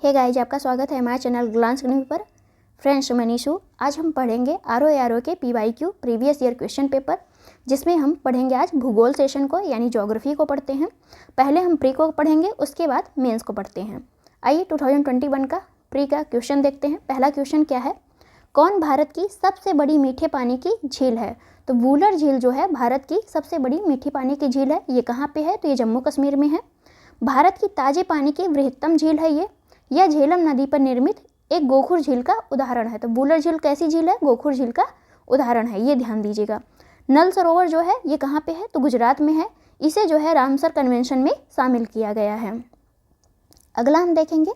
Hey guys, आपका स्वागत है हमारे चैनल ग्लांस गणित पर। फ्रेंड्स, मैं निशु। आज हम पढ़ेंगे आरओ के PYQ previous year question paper, जिसमें हम पढ़ेंगे आज भूगोल सेशन को, यानी ज्योग्राफी को पढ़ते हैं। पहले हम प्री को पढ़ेंगे, उसके बाद मेंस को पढ़ते हैं। आइए 2021 का प्री का क्वेश्चन देखते हैं। पहला क्वेश्चन क्या है, कौन भारत की सबसे बड़ी मीठे पानी की झील है? तो वूलर झील जो है भारत की सबसे बड़ी मीठी पानी की झील है। ये कहाँ पे है? तो ये जम्मू कश्मीर में है। भारत की ताजे पानी की वृहत्तम झील है यह झेलम नदी पर निर्मित एक गोखुर झील का उदाहरण है। तो वूलर झील कैसी झील है? गोखुर झील का उदाहरण है, ये ध्यान दीजिएगा। नल सरोवर जो है ये कहाँ पे है? तो गुजरात में है। इसे जो है रामसर कन्वेंशन में शामिल किया गया है। अगला हम देखेंगे,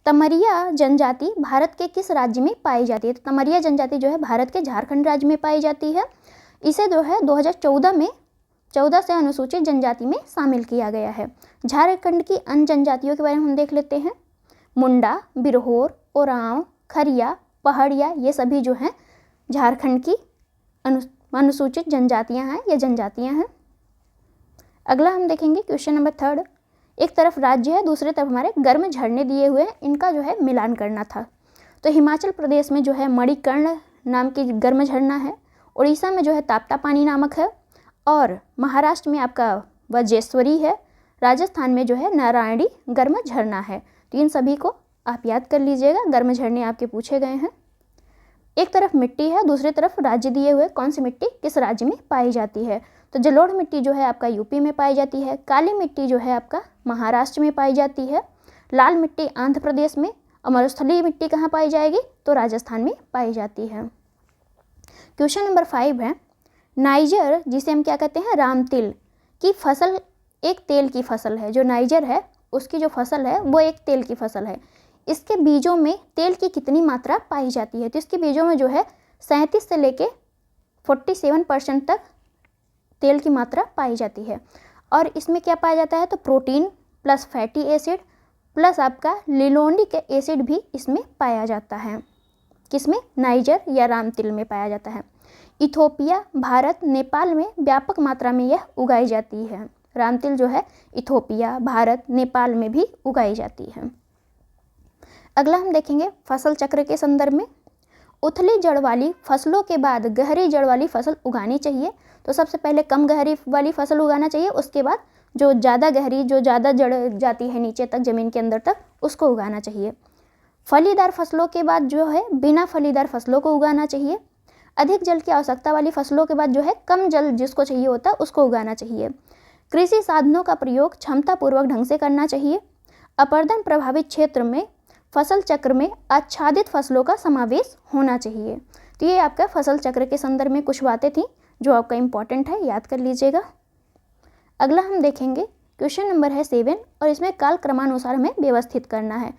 तमरिया जनजाति भारत के किस राज्य में पाई जाती है? तो तमरिया जनजाति जो है भारत के झारखंड राज्य में पाई जाती है। इसे जो है 2014 से अनुसूचित जनजाति में शामिल किया गया है। झारखंड की अन्य जनजातियों के बारे में हम देख लेते हैं। मुंडा, बिरहोर, ओरांव, खरिया, पहाड़िया, ये सभी जो हैं झारखंड की अनुसूचित जनजातियां हैं, ये जनजातियां हैं। अगला हम देखेंगे क्वेश्चन नंबर 3। एक तरफ राज्य है, दूसरी तरफ हमारे गर्म झरने दिए हुए हैं, इनका जो है मिलान करना था। तो हिमाचल प्रदेश में जो है मणिकर्ण नाम की गर्म झरना है, उड़ीसा में जो है ताप्तापानी नामक है, और महाराष्ट्र में आपका वज्रेश्वरी है, राजस्थान में जो है नारायणी गर्म झरना है। तो इन सभी को आप याद कर लीजिएगा, गर्म झरने आपके पूछे गए हैं। एक तरफ मिट्टी है, दूसरी तरफ राज्य दिए हुए, कौन सी मिट्टी किस राज्य में पाई जाती है? तो जलोढ़ मिट्टी जो है आपका यूपी में पाई जाती है। काली मिट्टी जो है आपका महाराष्ट्र में पाई जाती है। लाल मिट्टी आंध्र प्रदेश में, और मरुस्थलीय मिट्टी कहाँ पाई जाएगी? तो राजस्थान में पाई जाती है। क्वेश्चन नंबर 5 है, नाइजर, जिसे हम क्या कहते हैं रामतिल की फसल, एक तेल की फसल है। जो नाइजर है उसकी जो फसल है वो एक तेल की फसल है। इसके बीजों में तेल की कितनी मात्रा पाई जाती है? तो इसके बीजों में जो है 37 से लेके 47% तक तेल की मात्रा पाई जाती है। और इसमें क्या पाया जाता है? तो protein plus fatty acid plus आपका लिनोलिक एसिड भी इसमें पाया जाता है। किसमें? नाइजर या रामतिल में पाया जाता है। इथोपिया, भारत, नेपाल में व्यापक मात्रा में यह उगाई जाती है। रामतिल जो है इथोपिया, भारत, नेपाल में भी उगाई जाती है। अगला हम देखेंगे फसल चक्र के संदर्भ में, उथली जड़ वाली फसलों के बाद गहरी जड़ वाली फसल उगानी चाहिए। तो सबसे पहले कम गहरी वाली फसल उगाना चाहिए, उसके बाद जो ज़्यादा गहरी, जो ज़्यादा जड़ जाती है नीचे तक, ज़मीन के अंदर तक, उसको उगाना चाहिए। फलीदार फसलों के बाद जो है बिना फलीदार फसलों को उगाना चाहिए। अधिक जल की आवश्यकता वाली फसलों के बाद जो है कम जल जिसको चाहिए होता है उसको उगाना चाहिए। कृषि साधनों का प्रयोग क्षमतापूर्वक ढंग से करना चाहिए। अपर्दन प्रभावित क्षेत्र में फसल चक्र में आच्छादित फसलों का समावेश होना चाहिए। तो ये आपका फसल चक्र के संदर्भ में कुछ बातें थी जो आपका इम्पॉर्टेंट है, याद कर लीजिएगा। अगला हम देखेंगे क्वेश्चन नंबर है 7, और इसमें काल क्रमानुसार हमें व्यवस्थित करना है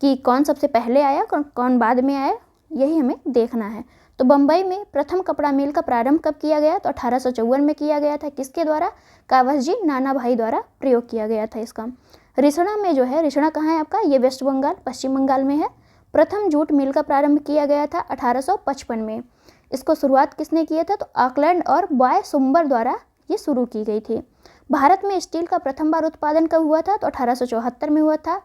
कि कौन सबसे पहले आया, कौन बाद में आया, यही हमें देखना है। तो बम्बई में प्रथम कपड़ा मिल का प्रारंभ कब किया गया? तो 1854 में किया गया था। किसके द्वारा? कावसजी नानाभाई द्वारा प्रयोग किया गया था इसका। रिसणा में जो है, रिसणा कहाँ है आपका? ये वेस्ट बंगाल, पश्चिम बंगाल में है। प्रथम जूट मिल का प्रारंभ किया गया था 1855 में। इसको शुरुआत किसने किया था? तो ऑकलैंड और बॉय सुम्बर द्वारा ये शुरू की गई थी। भारत में स्टील का प्रथम बार उत्पादन कब हुआ था? तो 1874 में हुआ था।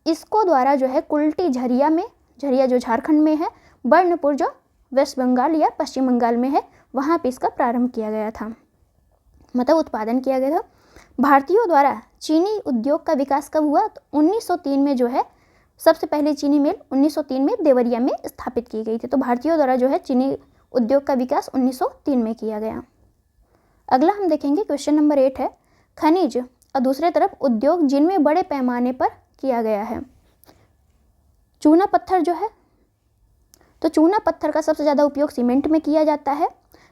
इसको द्वारा जो है कुल्टी झरिया में, झरिया जो झारखंड में है, बर्नपुर जो वेस्ट बंगाल या पश्चिम बंगाल में है, वहाँ पे इसका प्रारंभ किया गया था, मतलब उत्पादन किया गया था। भारतीयों द्वारा चीनी उद्योग का विकास कब हुआ? तो 1903 में जो है सबसे पहले चीनी मिल 1903 में देवरिया में स्थापित की गई थी। तो भारतीयों द्वारा जो है चीनी उद्योग का विकास 1903 में किया गया। अगला हम देखेंगे क्वेश्चन नंबर 8 है, खनिज और दूसरे तरफ उद्योग जिनमें बड़े पैमाने पर किया गया है। चूना पत्थर जो है, तो चूना पत्थर का सबसे ज़्यादा उपयोग सीमेंट में किया जाता है।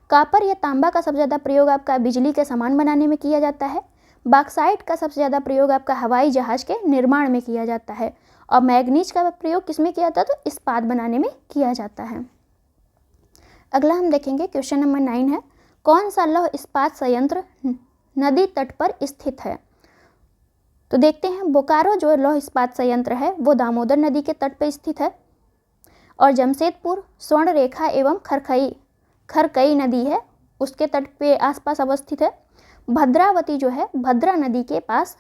कॉपर या तांबा का सबसे ज़्यादा प्रयोग आपका बिजली के सामान बनाने में किया जाता है। बॉक्साइट का सबसे ज़्यादा प्रयोग आपका हवाई जहाज़ के निर्माण में किया जाता है। और मैग्नीज का प्रयोग किस में किया जाता है? तो इस्पात बनाने में किया जाता है। अगला हम देखेंगे क्वेश्चन नंबर 9 है, कौन सा लौह इस्पात संयंत्र नदी तट पर स्थित है? तो देखते हैं, बोकारो जो लौह इस्पात संयंत्र है वो दामोदर नदी के तट पर स्थित है। और जमशेदपुर स्वर्ण रेखा एवं खरकई नदी है उसके तट पे आसपास अवस्थित है। भद्रावती जो है भद्रा नदी के पास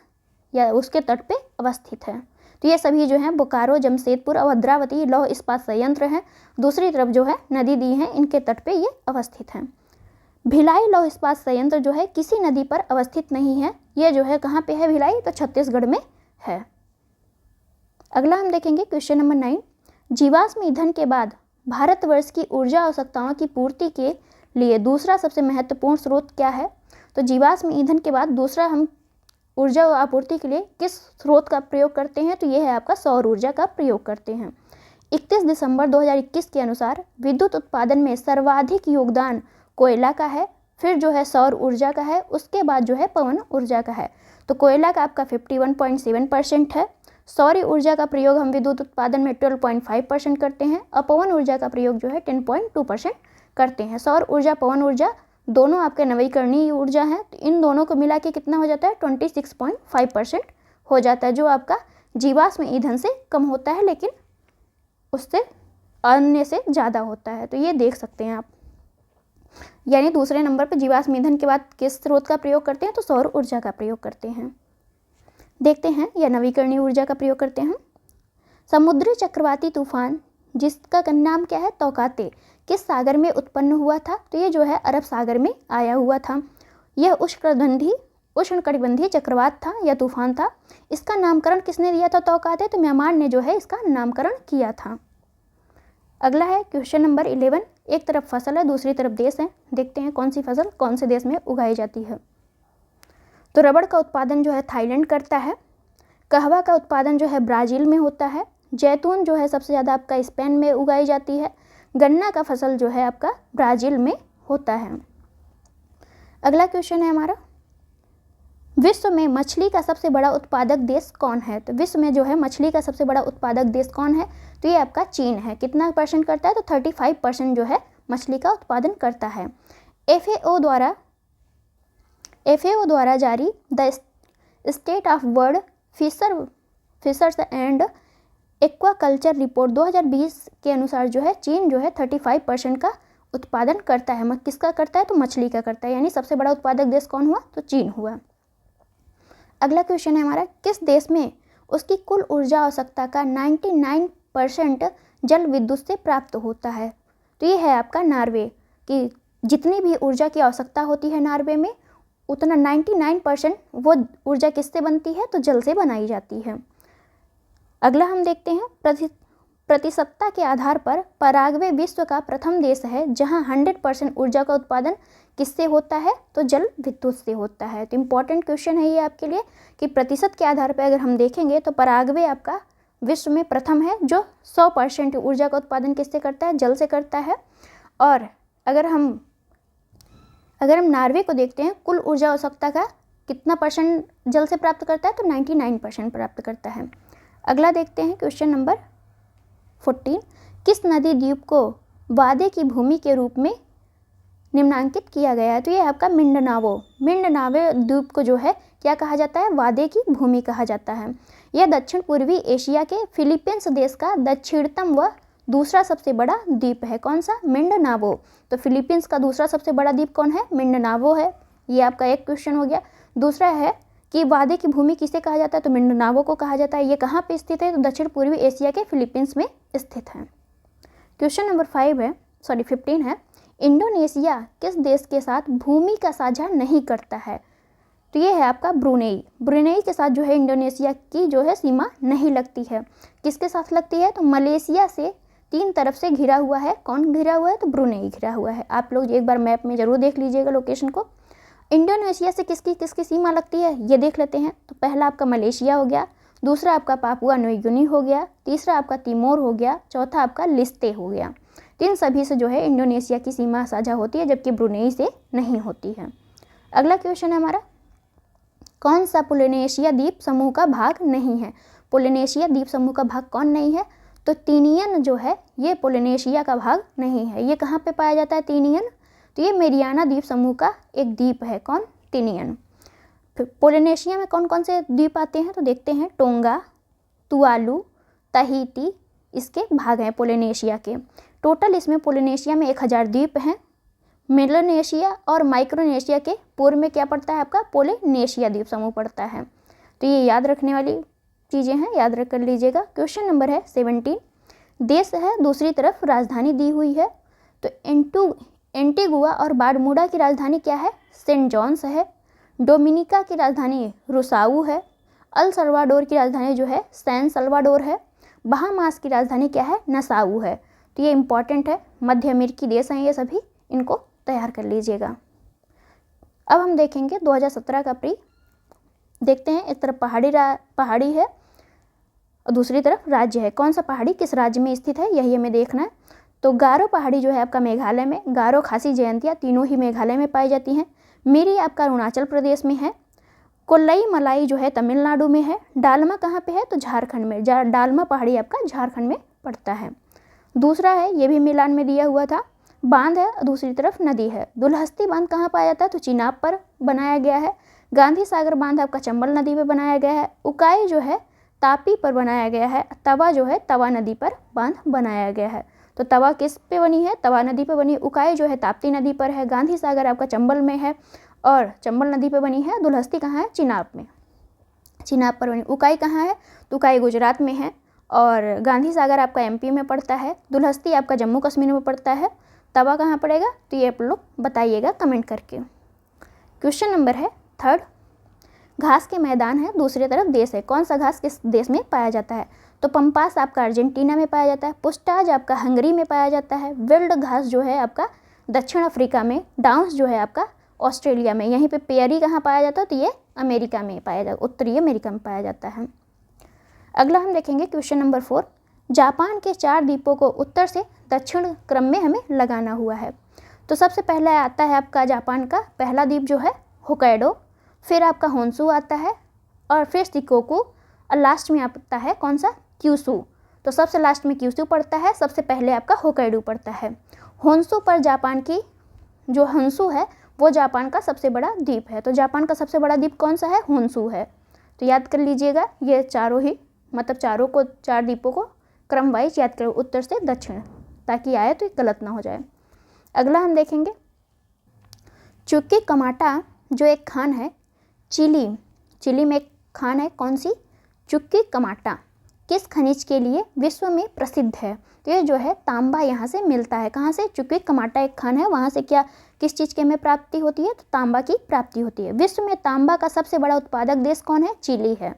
या उसके तट पे अवस्थित है। तो ये सभी जो है बोकारो, जमशेदपुर और भद्रावती लौह इस्पात संयंत्र हैं। दूसरी तरफ जो है नदी दी है, इनके तट पे ये अवस्थित हैं। भिलाई लौह इस्पात संयंत्र जो है किसी नदी पर अवस्थित नहीं है। ये जो है कहाँ पे है भिलाई, तो छत्तीसगढ़ में है। अगला हम देखेंगे क्वेश्चन नंबर 9। जीवाश्म ईंधन के बाद भारतवर्ष की ऊर्जा आवश्यकताओं की पूर्ति के लिए दूसरा सबसे महत्वपूर्ण स्रोत क्या है? तो जीवाश्म ईंधन के बाद दूसरा हम ऊर्जा आपूर्ति के लिए किस स्रोत का प्रयोग करते हैं? तो यह है आपका सौर ऊर्जा का प्रयोग करते हैं। 31 दिसंबर 2021 के अनुसार विद्युत उत्पादन में सर्वाधिक योगदान कोयला का है, फिर जो है सौर ऊर्जा का है, उसके बाद जो है पवन ऊर्जा का है। तो कोयला का आपका 51.7% है, सौर ऊर्जा का प्रयोग हम विद्युत उत्पादन में 12.5% करते हैं और पवन ऊर्जा का प्रयोग जो है 10.2% करते हैं। सौर ऊर्जा, पवन ऊर्जा दोनों आपके नवीकरणीय ऊर्जा हैं, तो इन दोनों को मिला के कितना हो जाता है? 26.5% हो जाता है, जो आपका जीवाश्म ईंधन से कम होता है, लेकिन उससे अन्य से ज़्यादा होता है। तो ये देख सकते हैं आप, यानी दूसरे नंबर पर जीवाश्म ईंधन के बाद किस स्रोत का प्रयोग करते हैं? तो सौर ऊर्जा का प्रयोग करते हैं। देखते हैं या नवीकरणीय ऊर्जा का प्रयोग करते हैं। समुद्री चक्रवाती तूफान जिसका नाम क्या है? तौकाते, किस सागर में उत्पन्न हुआ था? तो ये जो है अरब सागर में आया हुआ था। यह उष्णकटिबंधीय चक्रवात था या तूफान था। इसका नामकरण किसने दिया था? तौकाते। तो म्यांमार ने जो है इसका नामकरण किया था। अगला है क्वेश्चन नंबर 11। एक तरफ फसल है, दूसरी तरफ देश है। देखते हैं कौन सी फसल कौन से देश में उगाई जाती है। तो रबड़ का उत्पादन जो है थाईलैंड करता है। कहवा का उत्पादन जो है ब्राज़ील में होता है। जैतून जो है सबसे ज़्यादा आपका स्पेन में उगाई जाती है। गन्ना का फसल जो है आपका ब्राज़ील में होता है। अगला क्वेश्चन है हमारा, विश्व में मछली का सबसे बड़ा उत्पादक देश कौन है? तो विश्व में जो है मछली का सबसे बड़ा उत्पादक देश कौन है? तो ये आपका चीन है। कितना % करता है? तो 35% जो है मछली का उत्पादन करता है। FAO द्वारा जारी the state of world fisheries and aquaculture report 2020 के अनुसार जो है चीन जो है 35% का उत्पादन करता है। किसका करता है? तो मछली का करता है, यानी सबसे बड़ा उत्पादक देश कौन हुआ? तो चीन हुआ। अगला क्वेश्चन है हमारा, किस देश में उसकी कुल ऊर्जा आवश्यकता का 99% जल विद्युत से प्राप्त होता है? तो ये है आपका नॉर्वे, कि जितनी भी ऊर्जा की आवश्यकता होती है नॉर्वे में, उतना 99% वो ऊर्जा किससे बनती है? तो जल से बनाई जाती है। अगला हम देखते हैं, प्रतिशतता के आधार पर पराग्वे विश्व का प्रथम देश है जहां 100% ऊर्जा का उत्पादन किससे होता है? तो जल विद्युत से होता है। तो इम्पॉर्टेंट क्वेश्चन है ये आपके लिए कि प्रतिशत के आधार पर अगर हम देखेंगे तो पराग्वे आपका विश्व में प्रथम है, जो 100% ऊर्जा का उत्पादन किससे करता है? जल से करता है। और अगर हम नॉर्वे को देखते हैं, कुल ऊर्जा आवश्यकता का कितना % जल से प्राप्त करता है? तो 99% प्राप्त करता है। अगला देखते हैं क्वेश्चन नंबर 14। किस नदी द्वीप को वादे की भूमि के रूप में निम्नांकित किया गया है? तो ये आपका मिंडनावो द्वीप को जो है क्या कहा जाता है? वादे की भूमि कहा जाता है। यह दक्षिण पूर्वी एशिया के फिलीपींस देश का दक्षिणतम व दूसरा सबसे बड़ा द्वीप है। कौन सा? मिंडनावो। तो फिलीपींस का दूसरा सबसे बड़ा द्वीप कौन है? मिंडनावो है। ये आपका एक क्वेश्चन हो गया। दूसरा है कि वादे की भूमि किसे कहा जाता है? तो मिंडनावो को कहा जाता है। ये कहाँ पे स्थित है? तो दक्षिण पूर्वी एशिया के फिलीपींस में स्थित है। क्वेश्चन नंबर 15 है, इंडोनेशिया किस देश के साथ भूमि का साझा नहीं करता है? तो ये है आपका ब्रुनेई के साथ जो है इंडोनेशिया की जो है सीमा नहीं लगती है। किसके साथ लगती है? तो मलेशिया से 3 तरफ से घिरा हुआ है। कौन घिरा हुआ है? तो ब्रुनेई घिरा हुआ है। आप लोग एक बार मैप में जरूर देख लीजिएगा लोकेशन को। इंडोनेशिया से किसकी सीमा लगती है ये देख लेते हैं। तो पहला आपका मलेशिया हो गया, दूसरा आपका पापुआ न्यू गिनी हो गया, तीसरा आपका तिमोर हो गया, चौथा आपका लिस्ते हो गया। इन सभी से जो है इंडोनेशिया की सीमा साझा होती है, जबकि ब्रुनेई से नहीं होती है। अगला क्वेश्चन है हमारा, कौन सा पोलिनेशिया द्वीप समूह का भाग नहीं है? पोलिनेशिया द्वीप समूह का भाग कौन नहीं है? तो तीनियन जो है ये पोलिनेशिया का भाग नहीं है। ये कहाँ पे पाया जाता है तीनियन? तो ये मेरियाना द्वीप समूह का एक द्वीप है। कौन? तीनियन। फिर पोलिनेशिया में कौन कौन से द्वीप आते हैं? तो देखते हैं, टोंगा, तुवालू, तहीती इसके भाग हैं पोलिनेशिया के। टोटल इसमें पोलिनेशिया में 1000 द्वीप हैं। मेलानेशिया और माइक्रोनेशिया के पूर्व में क्या पड़ता है आपका? पोलिनेशिया द्वीप समूह पड़ता है। तो ये याद रखने वाली चीज़ें हैं, याद रख कर लीजिएगा। क्वेश्चन नंबर है 17, देश है दूसरी तरफ राजधानी दी हुई है, तो एंटीगुआ और बारमूडा की राजधानी क्या है? सेंट जॉन्स है। डोमिनिका की राजधानी रुसाऊ है। अल सल्वाडोर की राजधानी जो है सैन सल्वाडोर है। बहामास की राजधानी क्या है? नसाऊ है। तो ये इंपॉर्टेंट है, मध्य अमेरिकी देश हैं ये सभी, इनको तैयार कर लीजिएगा। अब हम देखेंगे 2017 का प्री। देखते हैं, एक तरफ पहाड़ी है और दूसरी तरफ राज्य है। कौन सा पहाड़ी किस राज्य में स्थित है, यही हमें देखना है। तो गारो पहाड़ी जो है आपका मेघालय में, गारो, खासी, जयंतिया तीनों ही मेघालय में पाई जाती हैं। मिरी आपका अरुणाचल प्रदेश में है। कोल्लई मलाई जो है तमिलनाडु में है। डालमा कहाँ पे है? तो झारखंड में। डालमा पहाड़ी आपका झारखंड में पड़ता है। दूसरा है, ये भी मिलान में दिया हुआ था, बांध है, दूसरी तरफ नदी है। दुलहस्ती बांध कहाँ पाया जाता है? तो चिनाब पर बनाया गया है। गांधी सागर बांध आपका चंबल नदी पर बनाया गया है। उकाई जो है तापी पर बनाया गया है। तवा जो है तवा नदी पर बांध बनाया गया है। तो तवा किस पे बनी है? तवा नदी पर बनी। उकाई जो है ताप्ती नदी पर है। गांधी सागर आपका चंबल में है और चंबल नदी पर बनी है। दुलहस्ती कहाँ है? चिनाब में, चिनाब पर बनी। उकाई कहाँ है? तो उकाई गुजरात में है और गांधी सागर आपका एमपी में पड़ता है। दुलहस्ती आपका जम्मू कश्मीर में पड़ता है। तवा कहाँ पड़ेगा? तो ये आप लोग बताइएगा कमेंट करके। क्वेश्चन नंबर है 3, घास के मैदान है, दूसरी तरफ देश है। कौन सा घास किस देश में पाया जाता है? तो पंपास आपका अर्जेंटीना में पाया जाता है। पुस्टाज आपका हंगरी में पाया जाता है। विल्ड घास जो है आपका दक्षिण अफ्रीका में। डाउंस जो है आपका ऑस्ट्रेलिया में। यहीं पे पेयरी कहाँ पाया जाता है? तो ये अमेरिका में पाया जाता है, उत्तरी अमेरिका में पाया जाता है। अगला हम देखेंगे क्वेश्चन नंबर 4, जापान के 4 द्वीपों को उत्तर से दक्षिण क्रम में हमें लगाना हुआ है। तो सबसे पहले आता है आपका जापान का पहला द्वीप जो है होकाइडो, फिर आपका होन्शु आता है और फिर शिकोकू और लास्ट में आता है कौन सा? क्यूशू। तो सबसे लास्ट में क्यूशू पड़ता है, सबसे पहले आपका होकाइडो पड़ता है। होन्शु पर जापान की जो होन्शु है वो जापान का सबसे बड़ा द्वीप है। तो जापान का सबसे बड़ा द्वीप कौन सा है? होन्शु है। तो याद कर लीजिएगा, ये चारों ही मतलब चार द्वीपों को क्रम वाइज याद करो, उत्तर से दक्षिण, ताकि आए तो गलत ना हो जाए। अगला हम देखेंगे चुक्की कमाटा जो एक खान है चिली में एक खान है, कौन सी? चुक्की कमाटा किस खनिज के लिए विश्व में प्रसिद्ध है? तो ये जो है तांबा यहाँ से मिलता है। कहाँ से? चुक्की कमाटा एक खान है, वहाँ से क्या किस चीज़ की हमें प्राप्ति होती है? तो तांबा की प्राप्ति होती है। विश्व में तांबा का सबसे बड़ा उत्पादक देश कौन है? चिली है।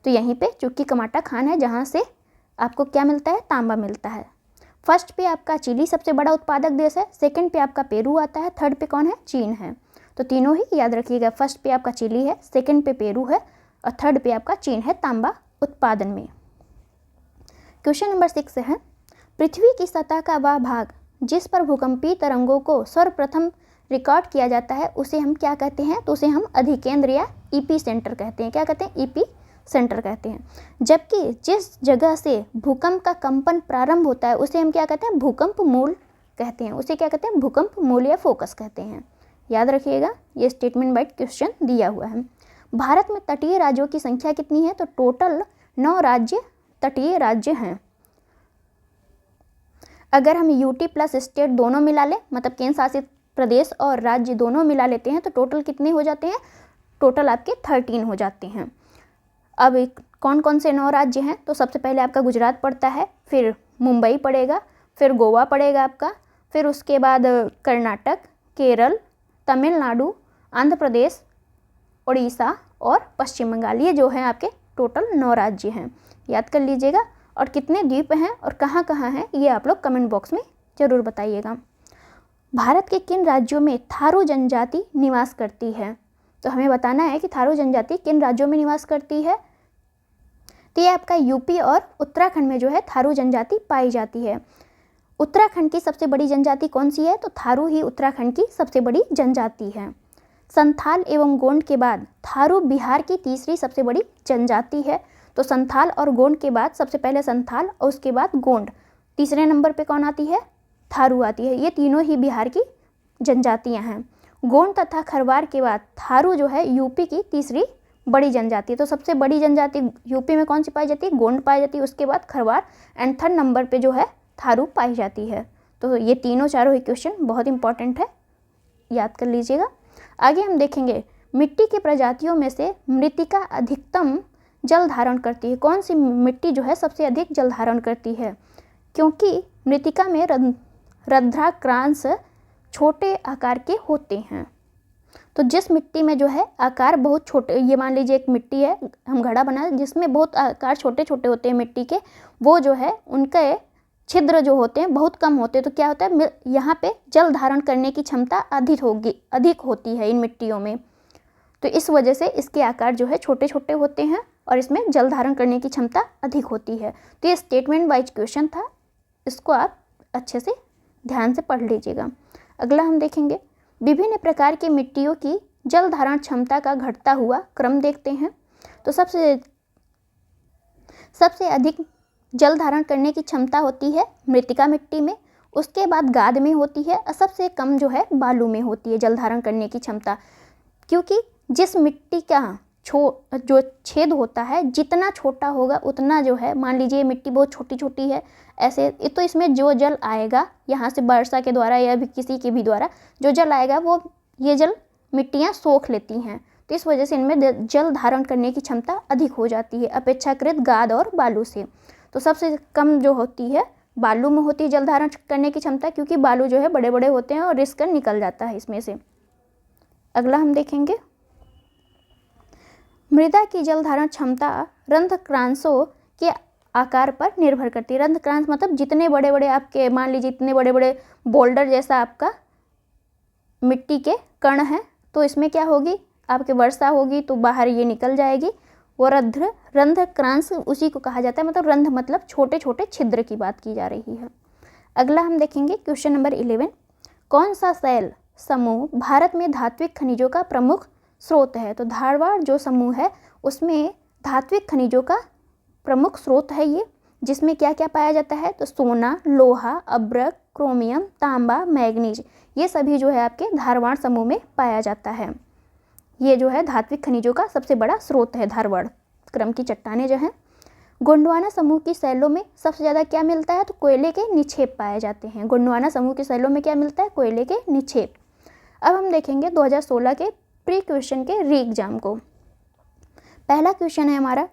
तो यहीं पे चुक्की कमाटा खान है जहाँ से आपको क्या मिलता है? तांबा मिलता है। फर्स्ट पे आपका चिली सबसे बड़ा उत्पादक देश है, सेकंड पे आपका पेरू आता है, थर्ड पे कौन है? चीन है। तो तीनों ही याद रखिएगा, फर्स्ट पे आपका चिली है, सेकंड पे पेरू है और थर्ड पे आपका चीन है तांबा उत्पादन में। क्वेश्चन नंबर 6 है, पृथ्वी की सतह का वह भाग जिस पर भूकंपीय तरंगों को सर्वप्रथम रिकॉर्ड किया जाता है उसे हम क्या कहते हैं? तो उसे हम अधिकेंद्र या ईपी सेंटर कहते हैं। क्या कहते हैं? ईपी सेंटर कहते हैं। जबकि जिस जगह से भूकंप का कंपन प्रारंभ होता है उसे हम क्या कहते हैं? भूकंप मूल कहते हैं। उसे क्या कहते हैं? भूकंप मूल या फोकस कहते हैं। याद रखिएगा, ये स्टेटमेंट वाइज क्वेश्चन दिया हुआ है। भारत में तटीय राज्यों की संख्या कितनी है? तो टोटल 9 तटीय राज्य हैं। अगर हम यूटी प्लस स्टेट दोनों मिला लें, मतलब केंद्र शासित प्रदेश और राज्य दोनों मिला लेते हैं, तो टोटल कितने हो जाते हैं? टोटल आपके 13 हो जाते हैं। अब कौन कौन से 9 राज्य हैं? तो सबसे पहले आपका गुजरात पड़ता है, फिर मुंबई पड़ेगा, फिर गोवा पड़ेगा आपका, फिर उसके बाद कर्नाटक, केरल, तमिलनाडु, आंध्र प्रदेश, उड़ीसा और पश्चिम बंगाल। ये जो हैं आपके टोटल 9 राज्य हैं, याद कर लीजिएगा। और कितने द्वीप हैं और कहाँ कहाँ हैं ये आप लोग कमेंट बॉक्स में ज़रूर बताइएगा। भारत के किन राज्यों में थारू जनजाति निवास करती है? तो हमें बताना है कि थारू जनजाति किन राज्यों में निवास करती है। तो ये आपका यूपी और उत्तराखंड में जो है थारू जनजाति पाई जाती है। उत्तराखंड की सबसे बड़ी जनजाति कौन सी है? तो थारू ही उत्तराखंड की सबसे बड़ी जनजाति है। संथाल एवं गोंड के बाद थारू बिहार की तीसरी सबसे बड़ी जनजाति है। तो संथाल और गोंड के बाद सबसे पहले संथाल और उसके बाद गोंड, तीसरे नंबर पे कौन आती है? थारू आती है। ये तीनों ही बिहार की जनजातियां हैं। गोंड तथा खरवार के बाद थारू जो है यूपी की तीसरी बड़ी जनजाति है। तो सबसे बड़ी जनजाति यूपी में कौन सी पाई जाती है? गोंड पाई जाती है, उसके बाद खरवार एंड थर्ड नंबर पे जो है थारू पाई जाती है। तो ये चारों ही क्वेश्चन बहुत इंपॉर्टेंट है, याद कर लीजिएगा। आगे हम देखेंगे मिट्टी की प्रजातियों में से मृत्तिका अधिकतम जल धारण करती है? कौन सी मिट्टी जो है सबसे अधिक जल धारण करती है? क्योंकि मृत्तिका में रंध्राक्रांश छोटे आकार के होते हैं। तो जिस मिट्टी में जो है आकार बहुत छोटे, ये मान लीजिए एक मिट्टी है, हम घड़ा बना जिसमें बहुत आकार छोटे छोटे होते हैं मिट्टी के, वो जो है उनके छिद्र जो होते हैं बहुत कम होते हैं। तो क्या होता है, यहाँ पे जल धारण करने की क्षमता अधिक होती है इन मिट्टियों में। तो इस वजह से इसके आकार जो है छोटे छोटे होते हैं और इसमें जल धारण करने की क्षमता अधिक होती है। तो ये स्टेटमेंट वाइज क्वेश्चन था, इसको आप अच्छे से ध्यान से पढ़ लीजिएगा। अगला हम देखेंगे विभिन्न प्रकार की मिट्टियों की जल धारण क्षमता का घटता हुआ क्रम देखते हैं। तो सबसे अधिक जल धारण करने की क्षमता होती है मृत्तिका मिट्टी में, उसके बाद गाद में होती है और सबसे कम जो है बालू में होती है जल धारण करने की क्षमता। क्योंकि जिस मिट्टी का जो छेद होता है जितना छोटा होगा उतना जो है, मान लीजिए मिट्टी बहुत छोटी छोटी है ऐसे, तो इसमें जो जल आएगा यहाँ से वर्षा के द्वारा या भी किसी के भी द्वारा जो जल आएगा वो ये जल मिट्टियाँ सोख लेती हैं। तो इस वजह से इनमें जल धारण करने की क्षमता अधिक हो जाती है अपेक्षाकृत गाद और बालू से। तो सबसे कम जो होती है बालू में होती है जल धारण करने की क्षमता, क्योंकि बालू जो है बड़े बड़े होते हैं और रिस्क निकल जाता है इसमें से। अगला हम देखेंगे मृदा की जल धारण क्षमता रंध्रक्रांशों के आकार पर निर्भर करती है। रंध्रक्रांश मतलब जितने बड़े बड़े आपके, मान लीजिए इतने बड़े बड़े बोल्डर जैसा आपका मिट्टी के कण हैं, तो इसमें क्या होगी, आपके वर्षा होगी तो बाहर ये निकल जाएगी। वो रंध्रक्रांश उसी को कहा जाता है, मतलब रंध्र मतलब छोटे छोटे छिद्र की बात की जा रही है। अगला हम देखेंगे क्वेश्चन नंबर 11, कौन सा शैल समूह भारत में धात्विक खनिजों का प्रमुख स्रोत है? तो धारवाड़ जो समूह है उसमें धात्विक खनिजों का प्रमुख स्रोत है ये, जिसमें क्या क्या पाया जाता है, तो सोना, लोहा, अब्रक, क्रोमियम, तांबा, मैग्नीज, ये सभी जो है आपके धारवाड़ समूह में पाया जाता है। ये जो है धात्विक खनिजों का सबसे बड़ा स्रोत है धारवाड़ क्रम की चट्टानें जो हैं। गोंडवाना समूह की शैलों में सबसे ज़्यादा क्या मिलता है, तो कोयले के निक्षेप पाए जाते हैं। गोंडवाना समूह की शैलों में क्या मिलता है, कोयले के निक्षेप। अब हम देखेंगे 2016 के प्री क्वेश्चन के री एग्जाम को। पहला क्वेश्चन है हमारा,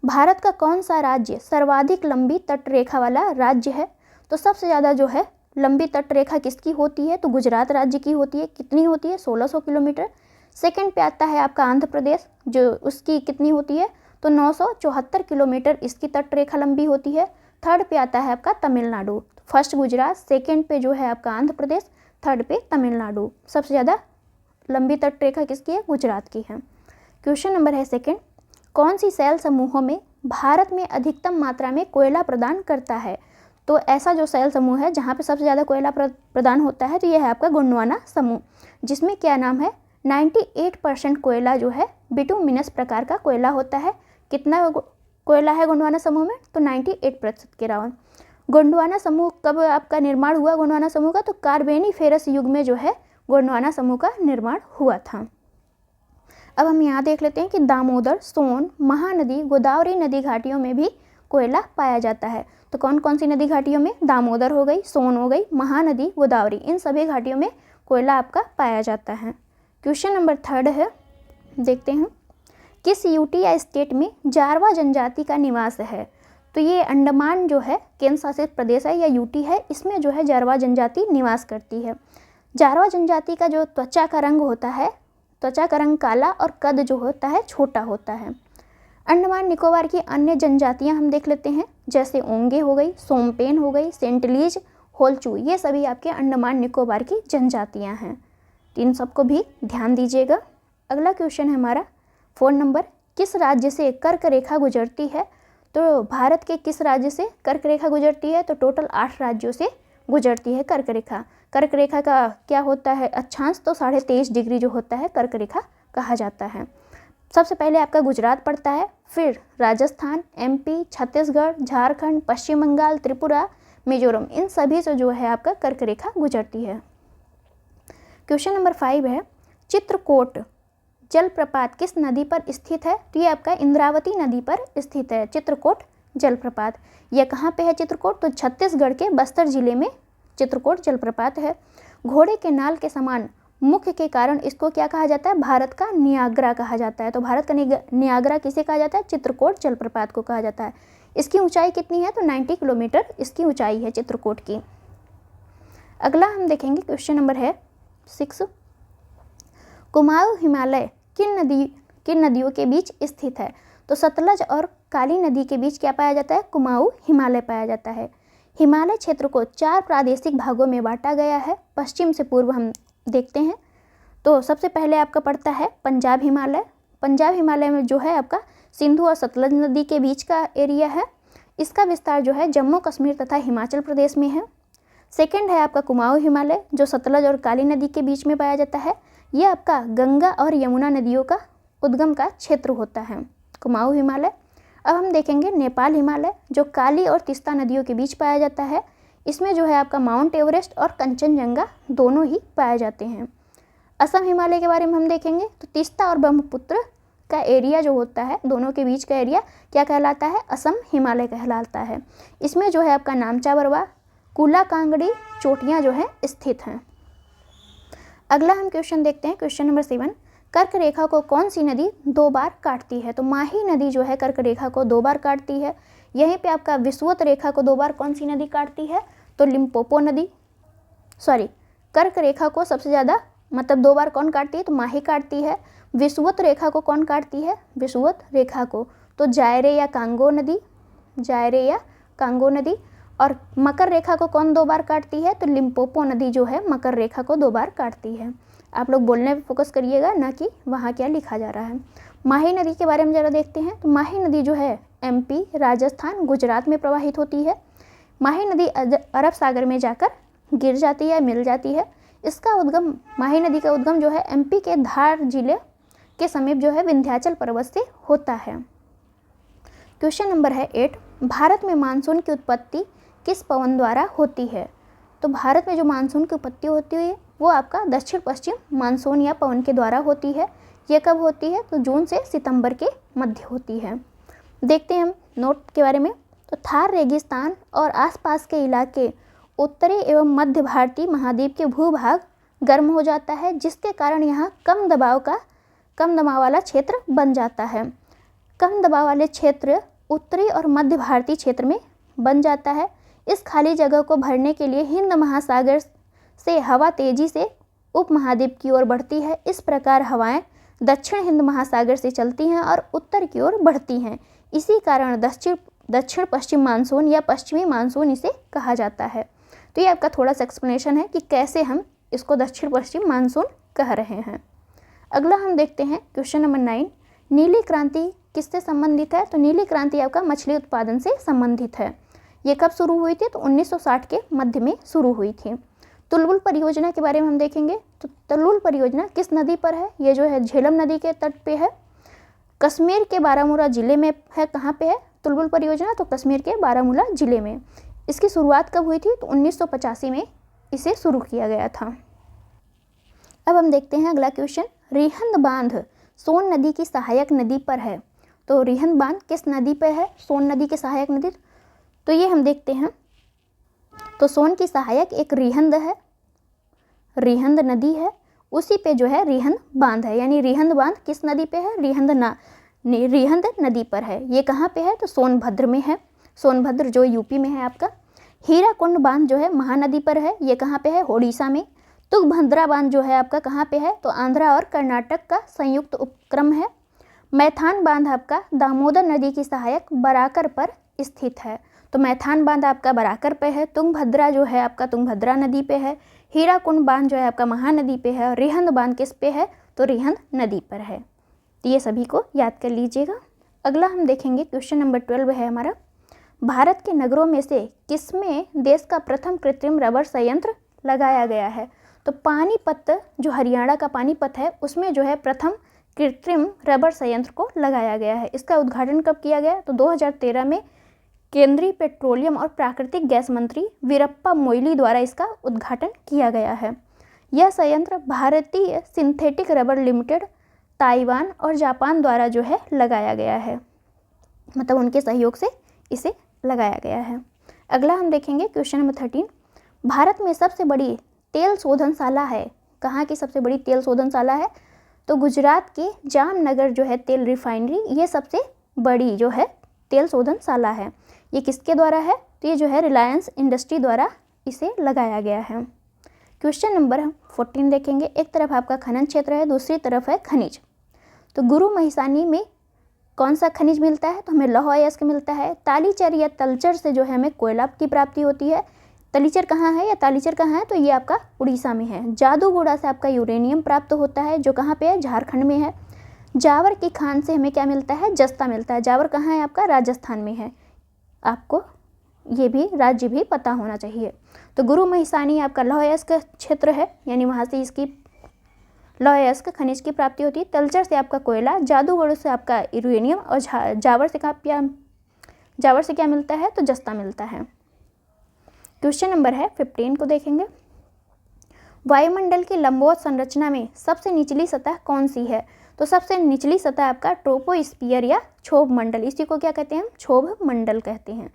भारत का कौन सा राज्य सर्वाधिक लंबी तटरेखा वाला राज्य है? तो सबसे ज़्यादा जो है लंबी तटरेखा किसकी होती है, तो गुजरात राज्य की होती है। कितनी होती है, 1600 किलोमीटर। सेकंड पे आता है आपका आंध्र प्रदेश, जो उसकी कितनी होती है, तो 974 किलोमीटर इसकी तटरेखा लंबी होती है। थर्ड पे आता है आपका तमिलनाडु, फर्स्ट गुजरात, सेकंड पे जो है आपका आंध्र प्रदेश, थर्ड पे तमिलनाडु। सबसे ज़्यादा लंबी तटरेखा किसकी है, गुजरात की है। क्वेश्चन नंबर है सेकंड, कौन सी शैल समूहों में भारत में अधिकतम मात्रा में कोयला प्रदान करता है? तो ऐसा जो शैल समूह है जहाँ पे सबसे ज़्यादा कोयला प्रदान होता है तो यह है आपका गोंडवाना समूह, जिसमें क्या नाम है 98% कोयला जो है बिटुमिनस प्रकार का कोयला होता है। कितना कोयला है गोंडवाना समूह में, तो 98% के राउंड। गोंडवाना समूह कब आपका निर्माण हुआ गोंडवाना समूह का, तो कार्बेनिफेरस युग में जो है गोंडवाना समूह का निर्माण हुआ था। अब हम यहाँ देख लेते हैं कि दामोदर, सोन, महानदी, गोदावरी नदी घाटियों में भी कोयला पाया जाता है। तो कौन कौन सी नदी घाटियों में, दामोदर हो गई, सोन हो गई, महानदी, गोदावरी, इन सभी घाटियों में कोयला आपका पाया जाता है। क्वेश्चन नंबर थर्ड है, देखते हैं किस यूटी या स्टेट में जारवा जनजाति का निवास है? तो ये अंडमान जो है केंद्र शासित प्रदेश है या यूटी है, इसमें जो है जारवा जनजाति निवास करती है। जारवा जनजाति का जो त्वचा का रंग होता है, त्वचा का रंग काला और कद जो होता है छोटा होता है। अंडमान निकोबार की अन्य जनजातियां हम देख लेते हैं, जैसे ओंगे हो गई, सोमपेन हो गई, सेंटलीज, होलचू, ये सभी आपके अंडमान निकोबार की जनजातियां हैं। तो इन सबको भी ध्यान दीजिएगा। अगला क्वेश्चन है हमारा 4 नंबर, किस राज्य से कर्क रेखा गुजरती है? तो भारत के किस राज्य से कर्क रेखा गुजरती है? तो टोटल 8 राज्यों से गुजरती है कर्क रेखा। कर्क रेखा का क्या होता है अक्षांश, तो 23.5 डिग्री जो होता है कर्क रेखा कहा जाता है। सबसे पहले आपका गुजरात पड़ता है, फिर राजस्थान, एमपी, छत्तीसगढ़, झारखंड, पश्चिम बंगाल, त्रिपुरा, मिजोरम, इन सभी से जो है आपका कर्क रेखा गुजरती है। क्वेश्चन नंबर 5 है, चित्रकूट जलप्रपात किस नदी पर स्थित है? तो ये आपका इंद्रावती नदी पर स्थित है चित्रकूट जलप्रपात। यह कहाँ पे है चित्रकूट? तो छत्तीसगढ़ के बस्तर जिले में चित्रकूट जलप्रपात है। घोड़े के नाल के समान मुख्य के कारण इसको क्या कहा जाता है, भारत का नियाग्रा कहा जाता है। तो भारत का नियाग्रा किसे कहा जाता है, चित्रकूट जलप्रपात को कहा जाता है। इसकी ऊंचाई कितनी है, तो 90 किलोमीटर इसकी ऊंचाई है चित्रकूट की। अगला हम देखेंगे क्वेश्चन नंबर है 6। कुमाऊं हिमालय किन नदियों के बीच स्थित है। तो सतलज और काली नदी के बीच क्या पाया जाता है, कुमाऊं हिमालय पाया जाता है। हिमालय क्षेत्र को 4 प्रादेशिक भागों में बांटा गया है। पश्चिम से पूर्व हम देखते हैं तो सबसे पहले आपका पड़ता है पंजाब हिमालय। पंजाब हिमालय में जो है आपका सिंधु और सतलज नदी के बीच का एरिया है। इसका विस्तार जो है जम्मू कश्मीर तथा हिमाचल प्रदेश में है। सेकंड है आपका कुमाऊं हिमालय जो सतलज और काली नदी के बीच में पाया जाता है। यह आपका गंगा और यमुना नदियों का उद्गम का क्षेत्र होता है, कुमाऊं हिमालय। अब हम देखेंगे नेपाल हिमालय जो काली और तीस्ता नदियों के बीच पाया जाता है। इसमें जो है आपका माउंट एवरेस्ट और कंचनजंगा दोनों ही पाए जाते हैं। असम हिमालय के बारे में हम देखेंगे तो तीस्ता और ब्रह्मपुत्र का एरिया जो होता है, दोनों के बीच का एरिया क्या कहलाता है, असम हिमालय कहलाता है। इसमें जो है आपका नामचा बरवा, कुला कांगड़ी चोटियाँ जो है स्थित हैं। अगला हम क्वेश्चन देखते हैं, क्वेश्चन नंबर 7। कर्क रेखा को कौन सी नदी 2 बार काटती है। तो माही नदी जो है कर्क रेखा को 2 बार काटती है। यहीं पे आपका विषुवत रेखा को 2 बार कौन सी नदी काटती है, तो लिम्पोपो नदी, कर्क रेखा को सबसे ज़्यादा मतलब 2 बार कौन काटती है, तो माही काटती है। विषुवत रेखा को कौन काटती है, विषुवत रेखा को तो जायरे या कांगो नदी। और मकर रेखा को कौन 2 बार काटती है, तो लिम्पोपो नदी जो है मकर रेखा को 2 बार काटती है। आप लोग बोलने पे फोकस करिएगा, ना कि वहाँ क्या लिखा जा रहा है। माही नदी के बारे में ज़रा देखते हैं। तो माही नदी जो है MP, राजस्थान, गुजरात में प्रवाहित होती है। माही नदी अरब सागर में जाकर गिर जाती है, मिल जाती है। इसका उद्गम, माही नदी का उद्गम जो है MP के धार जिले के समीप जो है विंध्याचल पर्वत से होता है। क्वेश्चन नंबर है 8। भारत में मानसून की उत्पत्ति किस पवन द्वारा होती है। तो भारत में जो मानसून की उत्पत्ति होती है वो आपका दक्षिण पश्चिम मानसून या पवन के द्वारा होती है। ये कब होती है, तो जून से सितंबर के मध्य होती है। देखते हैं हम नोट के बारे में। तो थार रेगिस्तान और आसपास के इलाके उत्तरी एवं मध्य भारतीय महाद्वीप के भूभाग गर्म हो जाता है, जिसके कारण यहाँ कम दबाव वाला क्षेत्र बन जाता है। कम दबाव वाले क्षेत्र उत्तरी और मध्य भारतीय क्षेत्र में बन जाता है। इस खाली जगह को भरने के लिए हिंद महासागर से हवा तेजी से उपमहाद्वीप की ओर बढ़ती है। इस प्रकार हवाएं दक्षिण हिंद महासागर से चलती हैं और उत्तर की ओर बढ़ती हैं। इसी कारण दक्षिण पश्चिम मानसून या पश्चिमी मानसून इसे कहा जाता है। तो ये आपका थोड़ा सा एक्सप्लेनेशन है कि कैसे हम इसको दक्षिण पश्चिम मानसून कह रहे हैं। अगला हम देखते हैं क्वेश्चन नंबर 9। नीली क्रांति किससे संबंधित है। तो नीली क्रांति आपका मछली उत्पादन से संबंधित है। ये कब शुरू हुई थी, तो 1960 के मध्य में शुरू हुई थी। तुलबुल परियोजना के बारे में हम देखेंगे। तो तुलबुल परियोजना किस नदी पर है, ये जो है झेलम नदी के तट पे है। कश्मीर के बारामूला जिले में है। कहाँ पे है तुलबुल परियोजना, तो कश्मीर के बारामूला जिले में। इसकी शुरुआत कब हुई थी, तो 1985 में इसे शुरू किया गया था। अब हम देखते हैं अगला क्वेश्चन। रिहंद बांध सोन नदी की सहायक नदी पर है। तो रिहंद बांध किस नदी पर है, सोन नदी की सहायक नदी। तो ये हम देखते हैं। तो सोन की सहायक एक रिहंद है, रिहंद नदी है, उसी पे जो है रिहंद बांध है। यानी रिहंद बांध किस नदी पे है, रिहंद नदी पर है। ये कहाँ पे है, तो सोनभद्र में है। सोनभद्र जो यूपी में है आपका। हीराकुंड बांध जो है महानदी पर है। ये कहाँ पे है, ओडिशा में। तुंगभद्रा बांध जो है आपका कहाँ पे है, तो आंध्रा और कर्नाटक का संयुक्त उपक्रम है। मैथान बांध आपका दामोदर नदी की सहायक बराकर पर स्थित है। तो मैथान बांध आपका बराकर पे है। तुंगभद्रा जो है आपका तुंगभद्रा नदी पे है। हीराकुंड बांध जो है आपका महानदी पे है। और रिहंद बांध किस पे है, तो रिहंद नदी पर है। तो ये सभी को याद कर लीजिएगा। अगला हम देखेंगे क्वेश्चन नंबर 12 है हमारा। भारत के नगरों में से किसमें देश का प्रथम कृत्रिम रबर संयंत्र लगाया गया है। तो पानीपत जो हरियाणा का पानीपत है, उसमें जो है प्रथम कृत्रिम रबर संयंत्र को लगाया गया है। इसका उद्घाटन कब किया गया, तो 2013 में केंद्रीय पेट्रोलियम और प्राकृतिक गैस मंत्री वीरप्पा मोइली द्वारा इसका उद्घाटन किया गया है। यह संयंत्र भारतीय सिंथेटिक रबर लिमिटेड, ताइवान और जापान द्वारा जो है लगाया गया है, मतलब उनके सहयोग से इसे लगाया गया है। अगला हम देखेंगे क्वेश्चन नंबर 13। भारत में सबसे बड़ी तेल शोधनशाला है, कहाँ की सबसे बड़ी तेल शोधनशाला है? तो गुजरात के जामनगर जो है तेल रिफाइनरी, ये सबसे बड़ी जो है तेल शोधनशाला है। ये किसके द्वारा है? तो ये जो है रिलायंस इंडस्ट्री द्वारा इसे लगाया गया है। क्वेश्चन नंबर 14 देखेंगे। एक तरफ आपका खनन क्षेत्र है, दूसरी तरफ है खनिज। तो गुरु महिसानी में कौन सा खनिज मिलता है? तो हमें लौह अयस्क मिलता है। तालीचर या तलचर से जो है हमें कोयला की प्राप्ति होती है। तलीचर कहाँ है या तालीचर कहाँ है? तो ये आपका उड़ीसा में है। जादूगोड़ा से आपका यूरेनियम प्राप्त होता है, जो कहाँ पे है? झारखंड में है। जावर की खान से हमें क्या मिलता है? जस्ता मिलता है। जावर कहाँ है आपका? राजस्थान में है। आपको ये भी राज्य भी पता होना चाहिए। तो गुरु महिसानी आपका लौह अयस्क क्षेत्र है, यानी वहाँ से इसकी लौह अयस्क खनिज की प्राप्ति होती है। तलचर से आपका कोयला, जादूगोड़ से आपका यूरेनियम और जावर से क्या मिलता है? तो जस्ता मिलता है। क्वेश्चन नंबर है 15 को देखेंगे। वायुमंडल की लंबवत संरचना में सबसे निचली सतह कौन सी है? तो सबसे निचली सतह आपका ट्रोपोस्फियर या क्षोभ मंडल, इसी को क्या कहते हैं हम? क्षोभ मंडल कहते हैं।